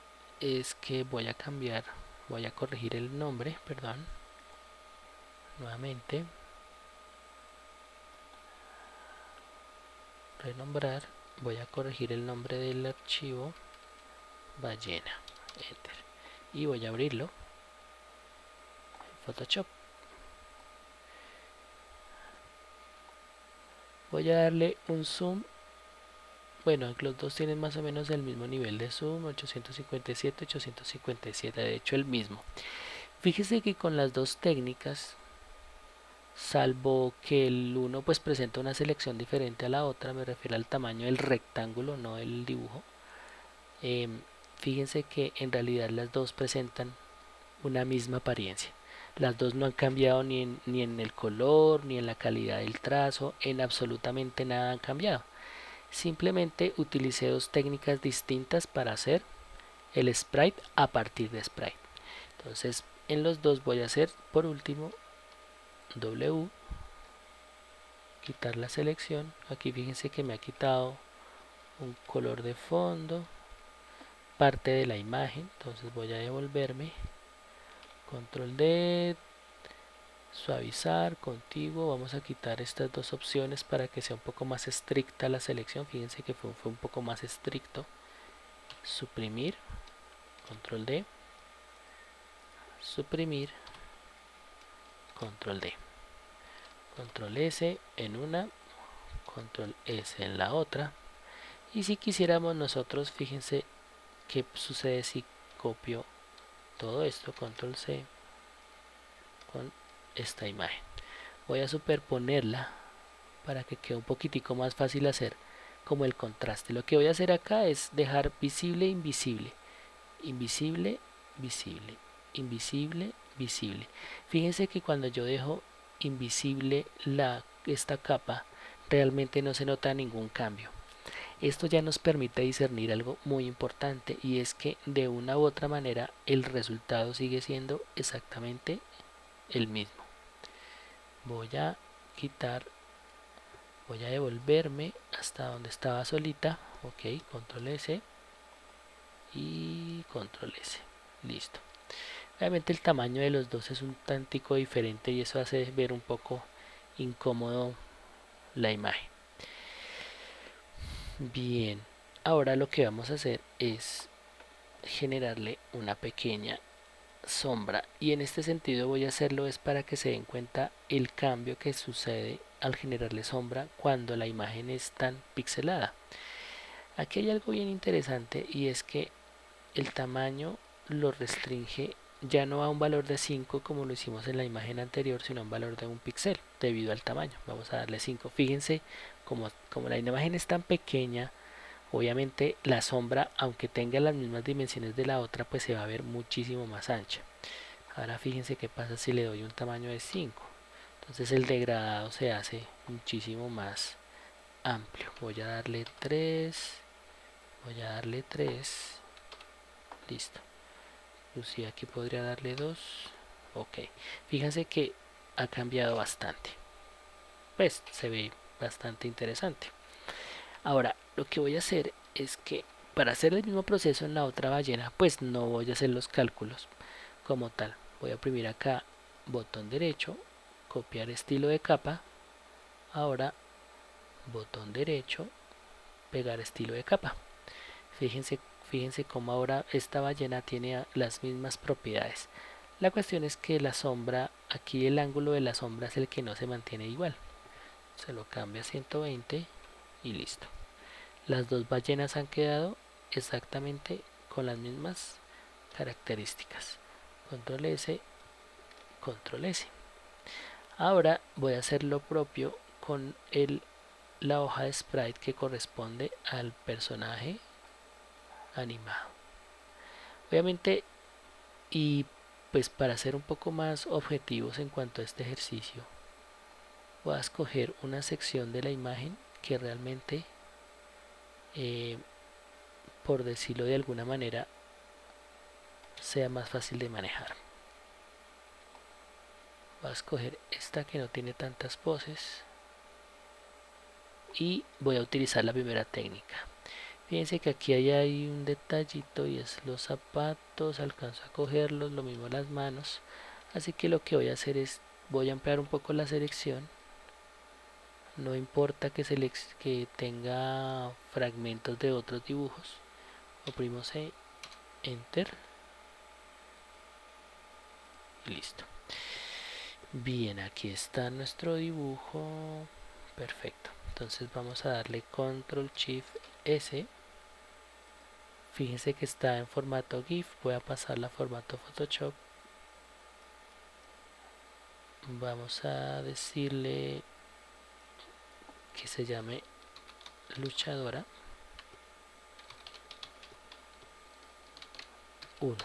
es que voy a cambiar, voy a corregir el nombre, perdón, nuevamente, renombrar, voy a corregir el nombre del archivo ballena, enter, y voy a abrirlo en Photoshop. Voy a darle un zoom. Bueno, los dos tienen más o menos el mismo nivel de zoom, 857, 857, de hecho el mismo. Fíjese que con las dos técnicas, salvo que el uno pues presenta una selección diferente a la otra, me refiero al tamaño del rectángulo, no el dibujo. Fíjense que en realidad las dos presentan una misma apariencia. Las dos no han cambiado ni en el color, ni en la calidad del trazo, en absolutamente nada han cambiado. Simplemente utilicé dos técnicas distintas para hacer el sprite a partir de sprite. Entonces en los dos voy a hacer por último W, quitar la selección. Aquí fíjense que me ha quitado un color de fondo, parte de la imagen. Entonces voy a devolverme, Control D, suavizar, contiguo. Vamos a quitar estas dos opciones para que sea un poco más estricta la selección. Fíjense que fue un poco más estricto. Suprimir, Control D, suprimir, Control D. control S en una, control S en la otra. Y si quisiéramos nosotros, fíjense qué sucede si copio todo esto, control C, con esta imagen. Voy a superponerla para que quede un poquitico más fácil hacer como el contraste. Lo que voy a hacer acá es dejar visible, invisible, invisible, visible, invisible, visible. Fíjense que cuando yo dejo invisible esta capa, realmente no se nota ningún cambio. Esto ya nos permite discernir algo muy importante, y es que de una u otra manera el resultado sigue siendo exactamente el mismo. Voy a quitar, voy a devolverme hasta donde estaba solita. Ok, control S y control S. Listo. Obviamente el tamaño de los dos es un tantico diferente y eso hace ver un poco incómodo la imagen. Bien, ahora lo que vamos a hacer es generarle una pequeña sombra, y en este sentido voy a hacerlo es para que se den cuenta el cambio que sucede al generarle sombra cuando la imagen es tan pixelada. Aquí hay algo bien interesante, y es que el tamaño lo restringe ya no a un valor de 5 como lo hicimos en la imagen anterior, sino a un valor de un píxel debido al tamaño. Vamos a darle 5. Fíjense, como la imagen es tan pequeña, obviamente la sombra, aunque tenga las mismas dimensiones de la otra, pues se va a ver muchísimo más ancha. Ahora fíjense qué pasa si le doy un tamaño de 5. Entonces el degradado se hace muchísimo más amplio. Voy a darle 3. Voy a darle 3. Listo. Inclusive aquí podría darle 2. Ok. Fíjense que ha cambiado bastante. Pues se ve bastante interesante. Ahora, lo que voy a hacer es que para hacer el mismo proceso en la otra ballena, pues no voy a hacer los cálculos como tal. Voy a oprimir acá botón derecho, copiar estilo de capa. Ahora botón derecho, pegar estilo de capa. Fíjense cómo ahora esta ballena tiene las mismas propiedades. La cuestión es que la sombra, aquí el ángulo de la sombra es el que no se mantiene igual. Se lo cambia a 120 y listo. Las dos ballenas han quedado exactamente con las mismas características. Control S, control S. Ahora voy a hacer lo propio con la hoja de sprite que corresponde al personaje animado. Obviamente, y pues para ser un poco más objetivos en cuanto a este ejercicio, voy a escoger una sección de la imagen que realmente, por decirlo de alguna manera, sea más fácil de manejar. Voy a escoger esta que no tiene tantas poses y voy a utilizar la primera técnica. Fíjense que aquí hay un detallito, y es los zapatos. Alcanzo a cogerlos, lo mismo las manos. Así que lo que voy a hacer es, voy a ampliar un poco la selección. No importa que tenga fragmentos de otros dibujos. Oprimo C, Enter y listo. Bien, aquí está nuestro dibujo. Perfecto. Entonces vamos a darle Control Shift S. Fíjense que está en formato GIF. Voy a pasarla a formato Photoshop. Vamos a decirle que se llame luchadora 1.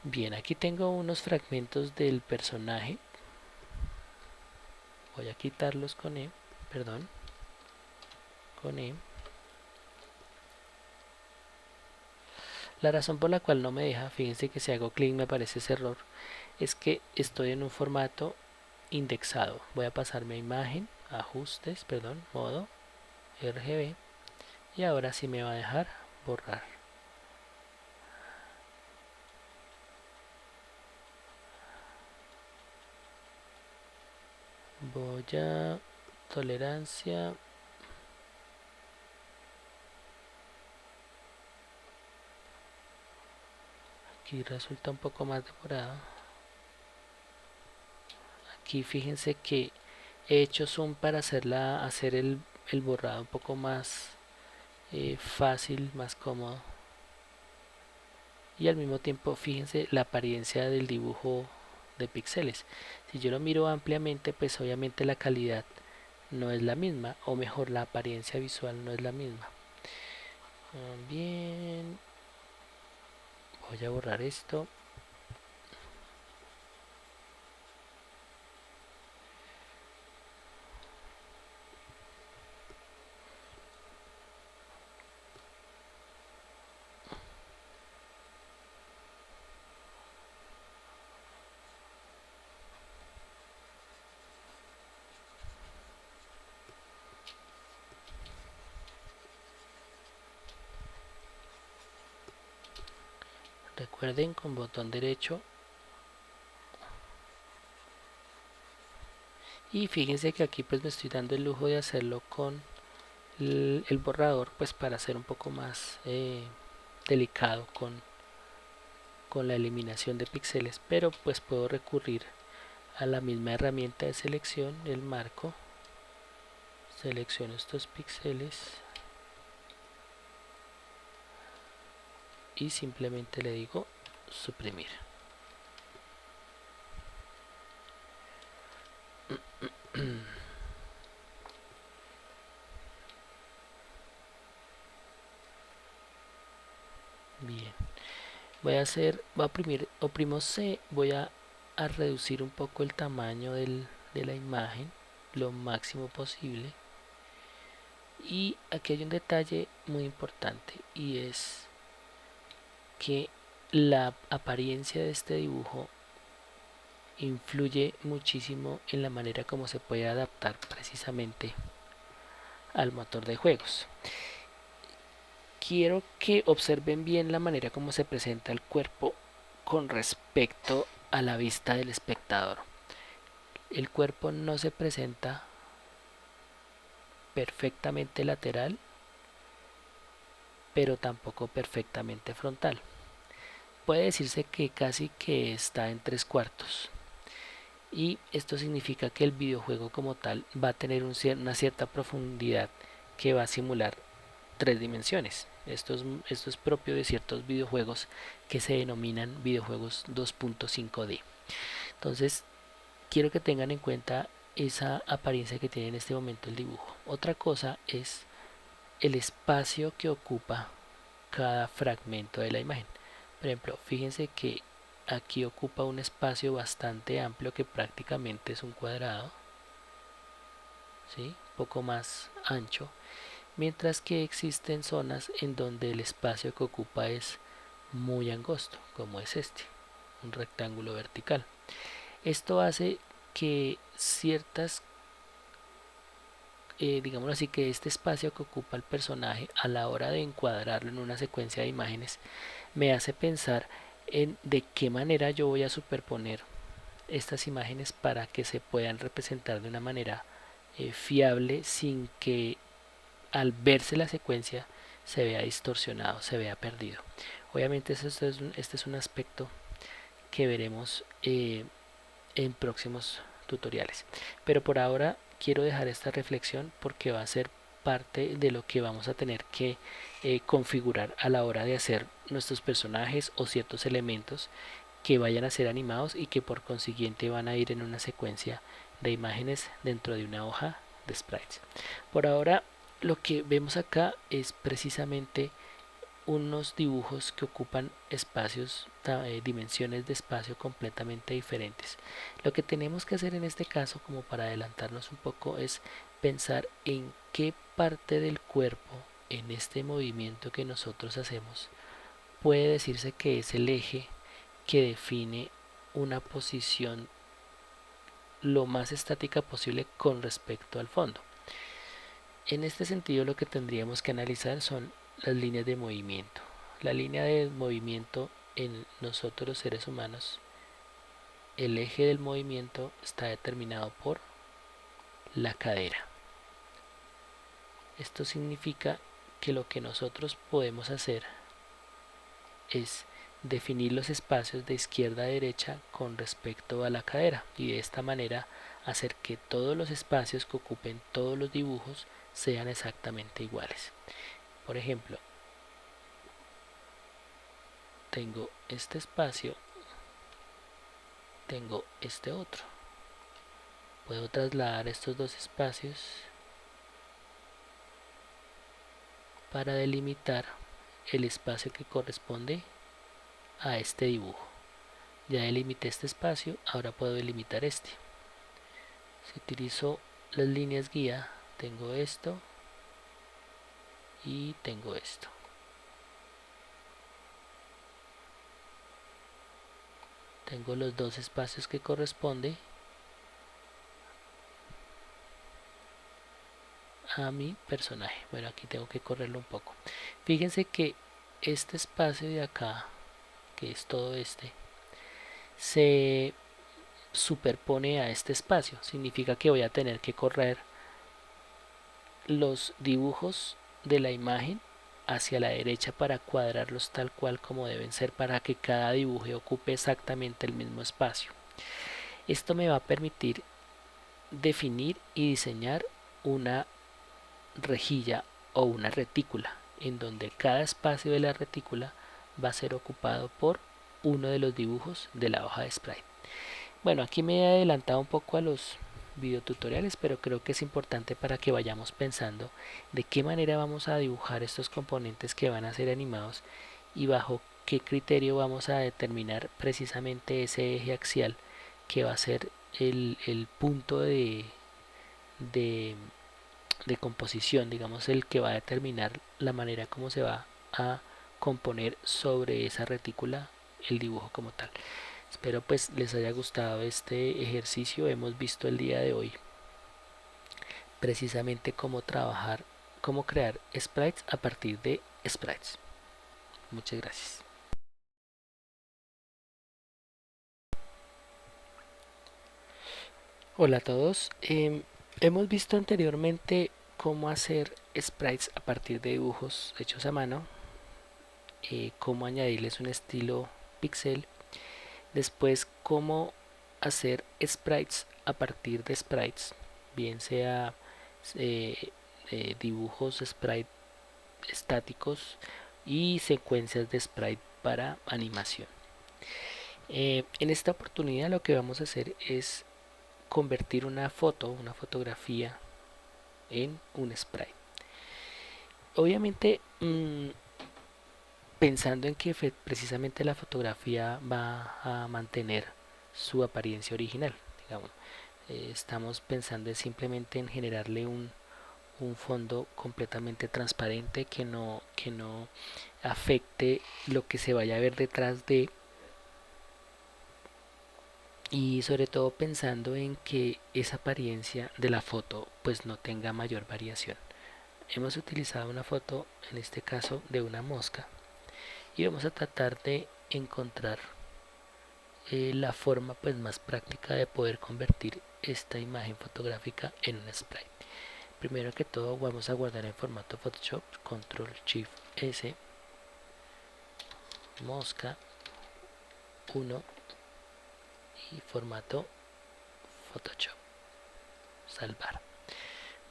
Bien, aquí tengo unos fragmentos del personaje. Voy a quitarlos con E, perdón, con E. La razón por la cual no me deja, fíjense que si hago clic me aparece ese error, es que estoy en un formato indexado. Voy a pasarme a imagen, ajustes, perdón, modo RGB, y ahora sí me va a dejar borrar. Voy a tolerancia. Aquí resulta un poco más demorado. aquí fíjense que he hecho zoom para hacer el borrado un poco más fácil, más cómodo, y al mismo tiempo fíjense la apariencia del dibujo de píxeles. Si yo lo miro ampliamente, pues obviamente la calidad no es la misma, o mejor, la apariencia visual no es la misma. Bien, voy a borrar esto. Recuerden, con botón derecho. Y fíjense que aquí pues me estoy dando el lujo de hacerlo con el borrador, pues para ser un poco más delicado con la eliminación de píxeles, pero pues puedo recurrir a la misma herramienta de selección, el marco. Selecciono estos píxeles y simplemente le digo suprimir. Bien, voy a oprimir, oprimo C, a reducir un poco el tamaño de la imagen lo máximo posible. Y aquí hay un detalle muy importante, y es que la apariencia de este dibujo influye muchísimo en la manera como se puede adaptar precisamente al motor de juegos. Quiero que observen bien la manera como se presenta el cuerpo con respecto a la vista del espectador. El cuerpo no se presenta perfectamente lateral, pero tampoco perfectamente frontal. Puede decirse que casi que está en 3/4, y esto significa que el videojuego como tal va a tener una cierta profundidad que va a simular 3 dimensiones. Esto es propio de ciertos videojuegos que se denominan videojuegos 2.5D. Entonces quiero que tengan en cuenta esa apariencia que tiene en este momento el dibujo. Otra cosa es el espacio que ocupa cada fragmento de la imagen. Por ejemplo, fíjense que aquí ocupa un espacio bastante amplio, que prácticamente es un cuadrado, ¿sí? Un poco más ancho, mientras que existen zonas en donde el espacio que ocupa es muy angosto, como es este, un rectángulo vertical. Esto hace que ciertas, digámoslo así, que este espacio que ocupa el personaje a la hora de encuadrarlo en una secuencia de imágenes me hace pensar en de qué manera yo voy a superponer estas imágenes para que se puedan representar de una manera fiable, sin que al verse la secuencia se vea distorsionado, se vea perdido. Obviamente este es un aspecto que veremos en próximos tutoriales, pero por ahora quiero dejar esta reflexión porque va a ser parte de lo que vamos a tener que configurar a la hora de hacer nuestros personajes o ciertos elementos que vayan a ser animados y que por consiguiente van a ir en una secuencia de imágenes dentro de una hoja de sprites. Por ahora lo que vemos acá es precisamente unos dibujos que ocupan espacios, dimensiones de espacio completamente diferentes. Lo que tenemos que hacer en este caso, como para adelantarnos un poco, es pensar en qué parte del cuerpo, en este movimiento que nosotros hacemos, puede decirse que es el eje que define una posición lo más estática posible con respecto al fondo. En este sentido, lo que tendríamos que analizar son las líneas de movimiento. La línea de movimiento en nosotros los seres humanos, el eje del movimiento está determinado por la cadera. Esto significa que lo que nosotros podemos hacer es definir los espacios de izquierda a derecha con respecto a la cadera y de esta manera hacer que todos los espacios que ocupen todos los dibujos sean exactamente iguales. Por ejemplo, tengo este espacio, tengo este otro. Puedo trasladar estos dos espacios para delimitar el espacio que corresponde a este dibujo. Ya delimité este espacio, ahora puedo delimitar este. Si utilizo las líneas guía, tengo esto y tengo esto. Tengo los dos espacios que corresponde a mi personaje. Bueno, aquí tengo que correrlo un poco. Fíjense que este espacio de acá, que es todo este, se superpone a este espacio. Significa que voy a tener que correr los dibujos de la imagen hacia la derecha para cuadrarlos tal cual como deben ser para que cada dibujo ocupe exactamente el mismo espacio. Esto me va a permitir definir y diseñar una rejilla o una retícula en donde cada espacio de la retícula va a ser ocupado por uno de los dibujos de la hoja de sprite. Bueno, aquí me he adelantado un poco a los videotutoriales, pero creo que es importante para que vayamos pensando de qué manera vamos a dibujar estos componentes que van a ser animados y bajo qué criterio vamos a determinar precisamente ese eje axial que va a ser el punto de, de composición, digamos el que va a determinar la manera como se va a componer sobre esa retícula el dibujo como tal. Espero pues les haya gustado este ejercicio. Hemos visto el día de hoy precisamente cómo trabajar, cómo crear sprites a partir de sprites. Muchas gracias. Hola a todos. Hemos visto anteriormente cómo hacer sprites a partir de dibujos hechos a mano, cómo añadirles un estilo pixel, después cómo hacer sprites a partir de sprites, bien sea eh, dibujos sprite estáticos y secuencias de sprite para animación. En esta oportunidad lo que vamos a hacer es convertir una foto, una fotografía en un sprite. Obviamente pensando en que precisamente la fotografía va a mantener su apariencia original, digamos, estamos pensando simplemente en generarle un fondo completamente transparente que no afecte lo que se vaya a ver detrás de, y sobre todo pensando en que esa apariencia de la foto pues no tenga mayor variación. Hemos utilizado una foto, en este caso de una mosca, y vamos a tratar de encontrar la forma pues más práctica de poder convertir esta imagen fotográfica en un sprite. Primero que todo vamos a guardar en formato Photoshop, Control Shift S, mosca 1 y formato Photoshop, salvar.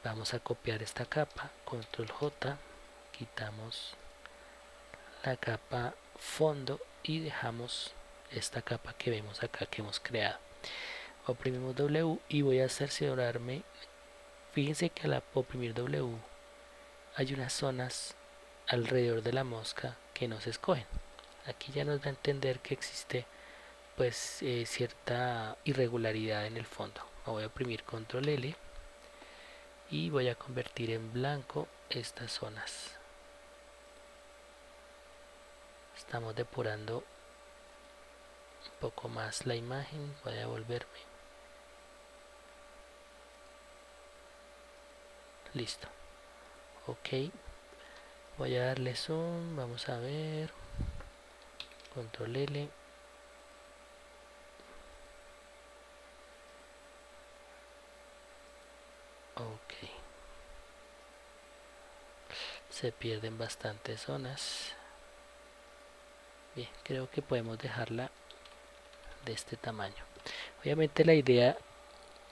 Vamos a copiar esta capa, Control J, quitamos la capa fondo y dejamos esta capa que vemos acá que hemos creado. Oprimimos W y voy a cerciorarme. Fíjense que al oprimir W hay unas zonas alrededor de la mosca que no se escogen. Aquí ya nos da a entender que existe pues cierta irregularidad en el fondo. Voy a oprimir Control L y voy a convertir en blanco estas zonas. Estamos depurando un poco más la imagen. Voy a devolverme. Listo. Ok. Voy a darle zoom. Vamos a ver. Control L. Ok. Se pierden bastantes zonas. Bien, creo que podemos dejarla de este tamaño. Obviamente la idea,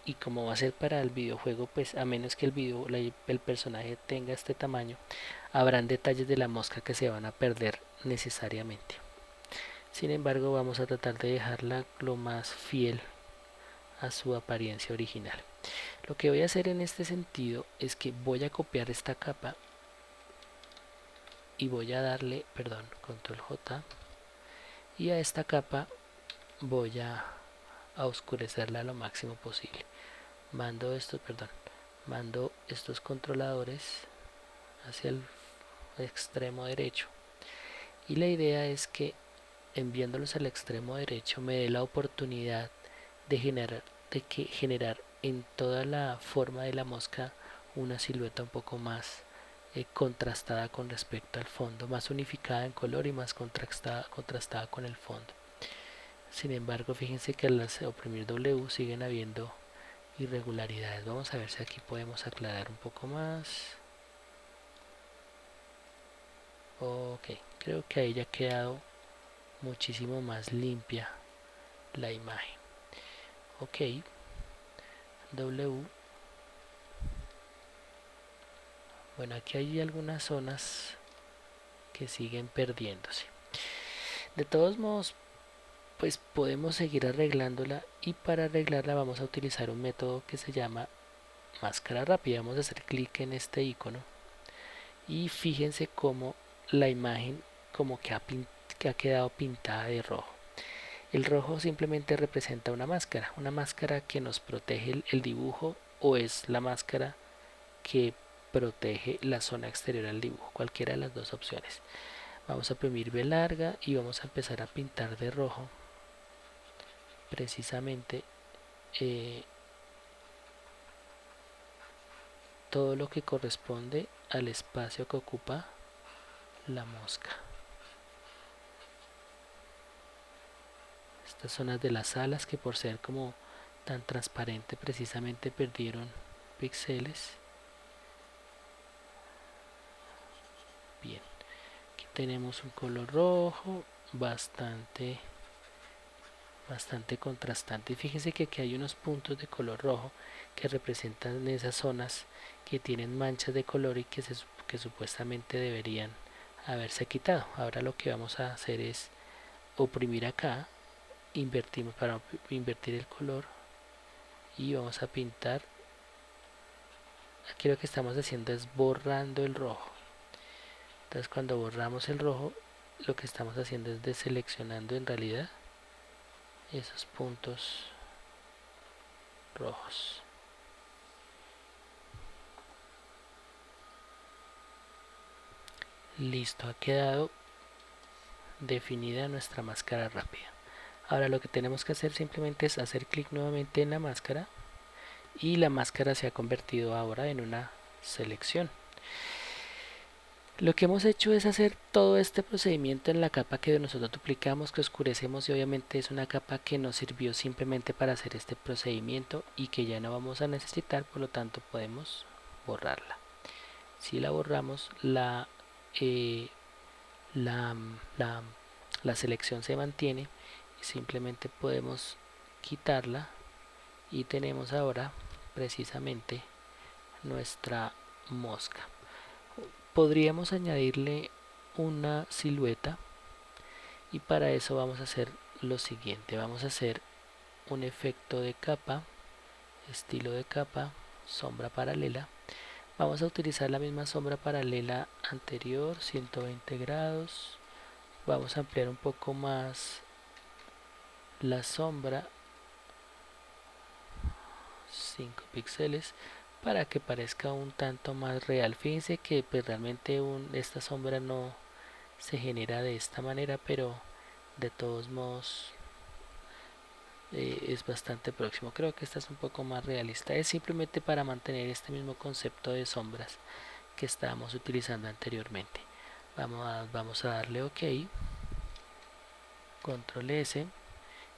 y como va a ser para el videojuego, pues a menos que el personaje tenga este tamaño, habrán detalles de la mosca que se van a perder necesariamente. Sin embargo, vamos a tratar de dejarla lo más fiel a su apariencia original. Lo que voy a hacer en este sentido es que voy a copiar esta capa y voy a darle, perdón, control J, y a esta capa voy a oscurecerla lo máximo posible. Mando estos controladores hacia el extremo derecho, y la idea es que enviándolos al extremo derecho me dé la oportunidad de generar en toda la forma de la mosca una silueta un poco más contrastada con respecto al fondo, más unificada en color y más contrastada con el fondo. Sin embargo, fíjense que al oprimir W siguen habiendo irregularidades. Vamos a ver si aquí podemos aclarar un poco más. Ok, creo que ahí ya ha quedado muchísimo más limpia la imagen. Ok, W. Bueno, aquí hay algunas zonas que siguen perdiéndose. De todos modos, pues podemos seguir arreglándola, y para arreglarla vamos a utilizar un método que se llama máscara rápida. Vamos a hacer clic en este icono y fíjense cómo la imagen como que ha quedado pintada de rojo. El rojo simplemente representa una máscara que nos protege el dibujo, o es la máscara que protege la zona exterior al dibujo, cualquiera de las dos opciones. Vamos a oprimir B larga y vamos a empezar a pintar de rojo precisamente todo lo que corresponde al espacio que ocupa la mosca. Estas zonas de las alas, que por ser como tan transparente precisamente perdieron píxeles. Bien, aquí tenemos un color rojo bastante contrastante, y fíjense que aquí hay unos puntos de color rojo que representan esas zonas que tienen manchas de color y que supuestamente deberían haberse quitado. Ahora lo que vamos a hacer es oprimir acá, invertimos para invertir el color, y vamos a pintar. Aquí lo que estamos haciendo es borrando el rojo. Entonces cuando borramos el rojo, lo que estamos haciendo es deseleccionando en realidad esos puntos rojos. Listo, ha quedado definida nuestra máscara rápida. Ahora lo que tenemos que hacer simplemente es hacer clic nuevamente en la máscara, y la máscara se ha convertido ahora en una selección. Lo que hemos hecho es hacer todo este procedimiento en la capa que nosotros duplicamos, que oscurecemos, y obviamente es una capa que nos sirvió simplemente para hacer este procedimiento y que ya no vamos a necesitar, por lo tanto podemos borrarla. Si la borramos, la, la selección se mantiene, y simplemente podemos quitarla, y tenemos ahora precisamente nuestra mosca. Podríamos añadirle una silueta, y para eso vamos a hacer lo siguiente. Vamos a hacer un efecto de capa, estilo de capa, sombra paralela. Vamos a utilizar la misma sombra paralela anterior, 120 grados. Vamos a ampliar un poco más la sombra, 5 píxeles, para que parezca un tanto más real. Fíjense que pues realmente esta sombra no se genera de esta manera, pero de todos modos es bastante próximo. Creo que esta es un poco más realista. Es simplemente para mantener este mismo concepto de sombras que estábamos utilizando anteriormente. Vamos a darle OK, control S,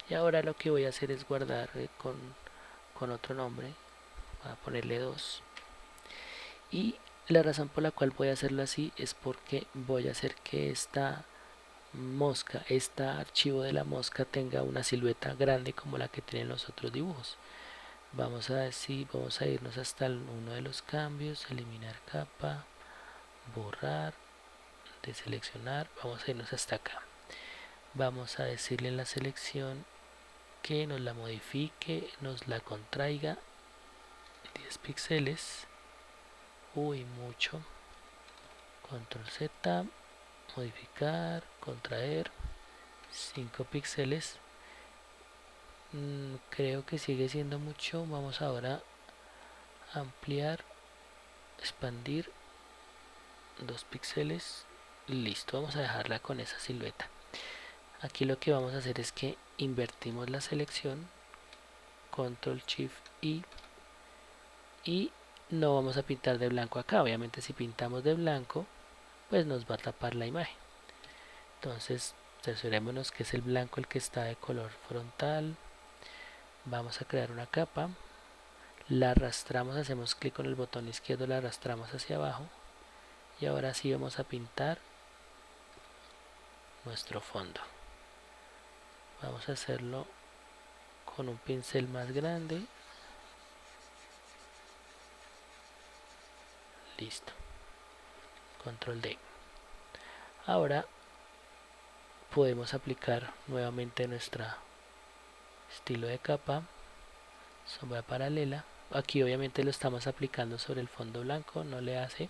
y ahora lo que voy a hacer es guardar con otro nombre. Voy a ponerle 2, y la razón por la cual voy a hacerlo así es porque voy a hacer que esta mosca, este archivo de la mosca tenga una silueta grande como la que tienen los otros dibujos. Vamos a decir, vamos a irnos hasta uno de los cambios, eliminar capa, borrar, deseleccionar, vamos a irnos hasta acá. Vamos a decirle en la selección que nos la modifique, nos la contraiga 10 píxeles. Uy, mucho. Control Z, modificar, contraer 5 píxeles. Creo que sigue siendo mucho. Vamos ahora a ampliar, expandir 2 píxeles. Listo, vamos a dejarla con esa silueta. Aquí lo que vamos a hacer es que invertimos la selección, control shift y no vamos a pintar de blanco acá. Obviamente si pintamos de blanco pues nos va a tapar la imagen. Entonces cerciorémonos que es el blanco el que está de color frontal. Vamos a crear una capa, la arrastramos, hacemos clic con el botón izquierdo, la arrastramos hacia abajo y ahora sí vamos a pintar nuestro fondo. Vamos a hacerlo con un pincel más grande. Listo, control D. Ahora podemos aplicar nuevamente nuestro estilo de capa, sombra paralela. Aquí obviamente lo estamos aplicando sobre el fondo blanco, no le hace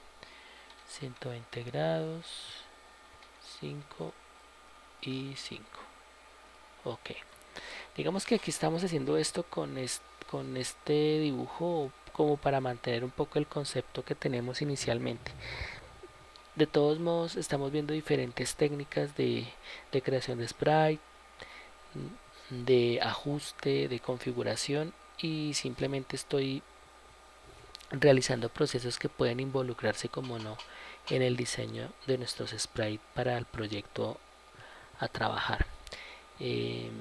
120 grados, 5 y 5. Ok, digamos que aquí estamos haciendo esto con este dibujo como para mantener un poco el concepto que tenemos inicialmente. De todos modos estamos viendo diferentes técnicas de creación de sprite, de ajuste, de configuración, y simplemente estoy realizando procesos que pueden involucrarse, como no, en el diseño de nuestros sprites para el proyecto a trabajar. Eh,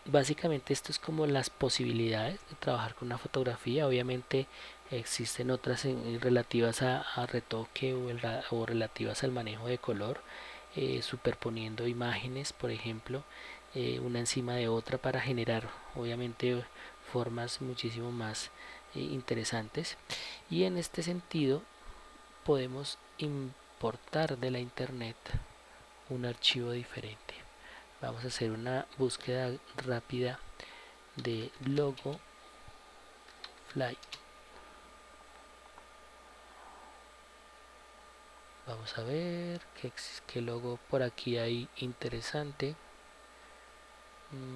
Básicamente esto es como las posibilidades de trabajar con una fotografía. Obviamente existen otras relativas a retoque o relativas al manejo de color, superponiendo imágenes, por ejemplo, una encima de otra para generar obviamente formas muchísimo más interesantes. Y en este sentido podemos importar de la internet un archivo diferente. Vamos a hacer una búsqueda rápida de logo fly. Vamos a ver qué logo por aquí hay interesante.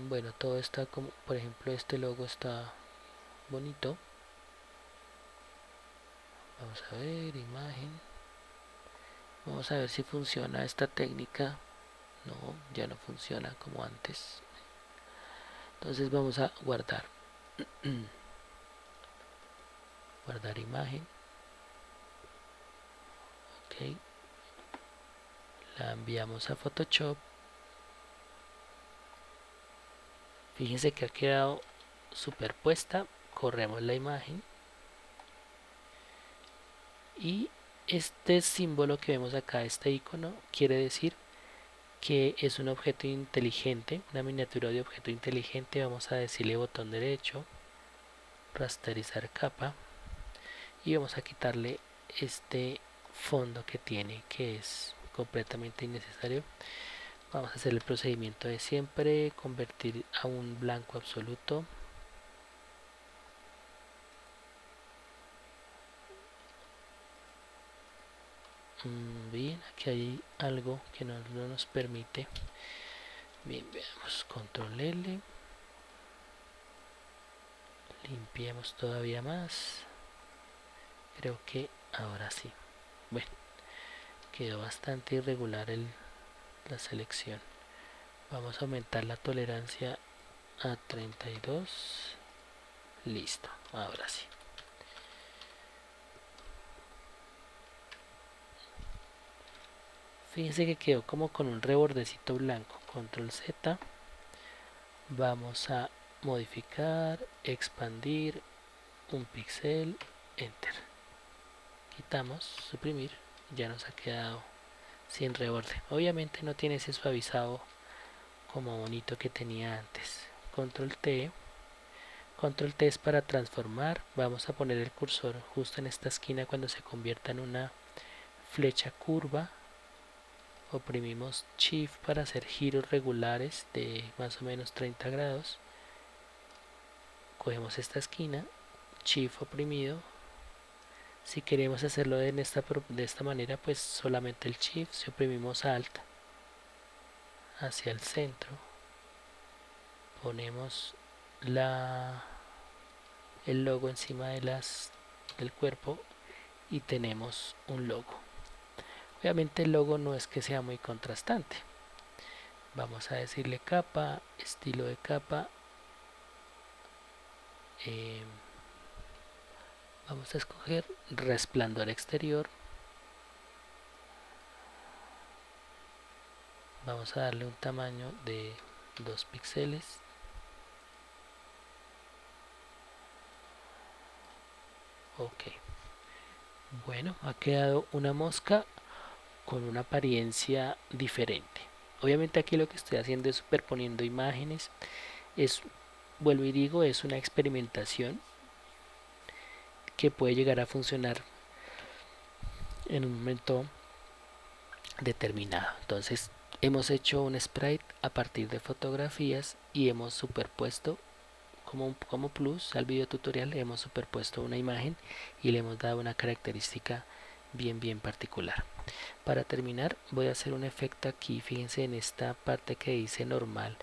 Bueno, todo está como, por ejemplo, este logo está bonito. Vamos a ver, imagen. Vamos a ver si funciona esta técnica. No, ya no funciona como antes. Entonces vamos a guardar. Guardar imagen. Ok. La enviamos a Photoshop. Fíjense que ha quedado superpuesta. Corremos la imagen. Y este símbolo que vemos acá, este icono, quiere decir que es un objeto inteligente, una miniatura de objeto inteligente. Vamos a decirle botón derecho, rasterizar capa, y vamos a quitarle este fondo que tiene, que es completamente innecesario. Vamos a hacer el procedimiento de siempre, convertir a un blanco absoluto. Bien, aquí hay algo que no nos permite. Bien, veamos, control L, limpiemos todavía más. Creo que ahora sí. Bueno, quedó bastante irregular la selección. Vamos a aumentar la tolerancia a 32. Listo, ahora sí. Fíjense que quedó como con un rebordecito blanco. Control Z. Vamos a modificar, expandir un píxel, enter. Quitamos, suprimir. Ya nos ha quedado sin reborde. Obviamente no tiene ese suavizado como bonito que tenía antes. Control T. Control T es para transformar. Vamos a poner el cursor justo en esta esquina cuando se convierta en una flecha curva. Oprimimos Shift para hacer giros regulares de más o menos 30 grados. Cogemos esta esquina, Shift oprimido. Si queremos hacerlo de esta manera, pues solamente el Shift, si oprimimos Alt hacia el centro, ponemos el logo encima del cuerpo y tenemos un logo. Obviamente el logo no es que sea muy contrastante. Vamos a decirle capa, estilo de capa. Vamos a escoger resplandor exterior. Vamos a darle un tamaño de 2 píxeles. Ok. Bueno, ha quedado una mosca con una apariencia diferente. Obviamente aquí lo que estoy haciendo es superponiendo imágenes. Vuelvo y digo, es una experimentación que puede llegar a funcionar en un momento determinado. Entonces hemos hecho un sprite a partir de fotografías y hemos superpuesto como plus al video tutorial, hemos superpuesto una imagen y le hemos dado una característica bien particular. Para terminar voy a hacer un efecto aquí. Fíjense en esta parte que dice normal.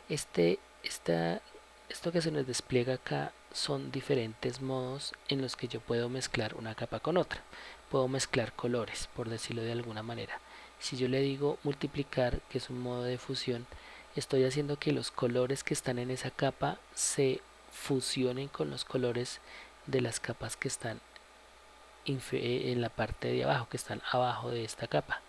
Esto que se nos despliega acá son diferentes modos en los que yo puedo mezclar una capa con otra. Puedo mezclar colores, por decirlo de alguna manera. Si yo le digo multiplicar, que es un modo de fusión, estoy haciendo que los colores que están en esa capa se fusionen con los colores de las capas que están en la parte de abajo, que están abajo de esta capa.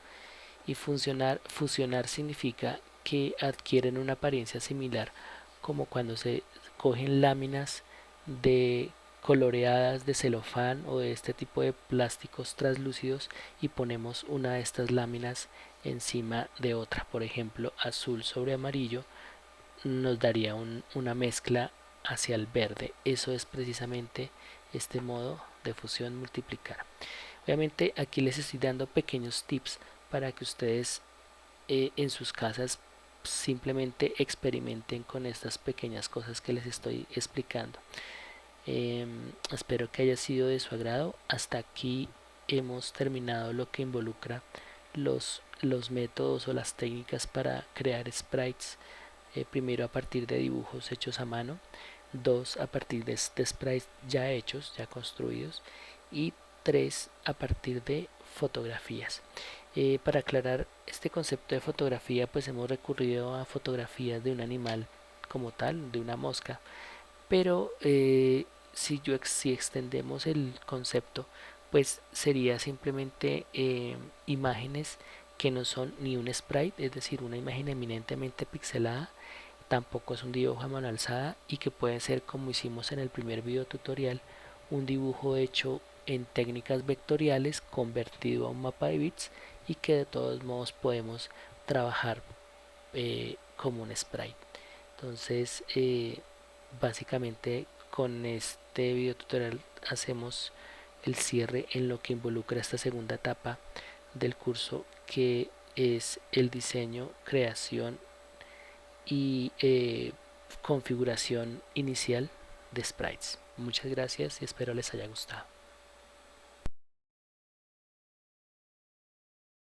Y fusionar significa que adquieren una apariencia similar como cuando se cogen láminas de coloreadas de celofán o de este tipo de plásticos translúcidos y ponemos una de estas láminas encima de otra. Por ejemplo, azul sobre amarillo nos daría una mezcla hacia el verde. Eso es precisamente este modo de fusión multiplicar. Obviamente aquí les estoy dando pequeños tips para que ustedes en sus casas simplemente experimenten con estas pequeñas cosas que les estoy explicando. Espero que haya sido de su agrado. Hasta aquí hemos terminado lo que involucra los métodos o las técnicas para crear sprites. Primero a partir de dibujos hechos a mano, dos a partir de sprites ya hechos, ya construidos, y tres a partir de fotografías. Para aclarar este concepto de fotografía, pues hemos recurrido a fotografías de un animal como tal, de una mosca, pero si extendemos el concepto, pues sería simplemente imágenes que no son ni un sprite, es decir, una imagen eminentemente pixelada, tampoco es un dibujo a mano alzada, y que puede ser, como hicimos en el primer video tutorial, un dibujo hecho en técnicas vectoriales convertido a un mapa de bits y que de todos modos podemos trabajar como un sprite. Entonces básicamente con este video tutorial hacemos el cierre en lo que involucra esta segunda etapa del curso, que es el diseño, creación y configuración inicial de sprites. Muchas gracias y espero les haya gustado.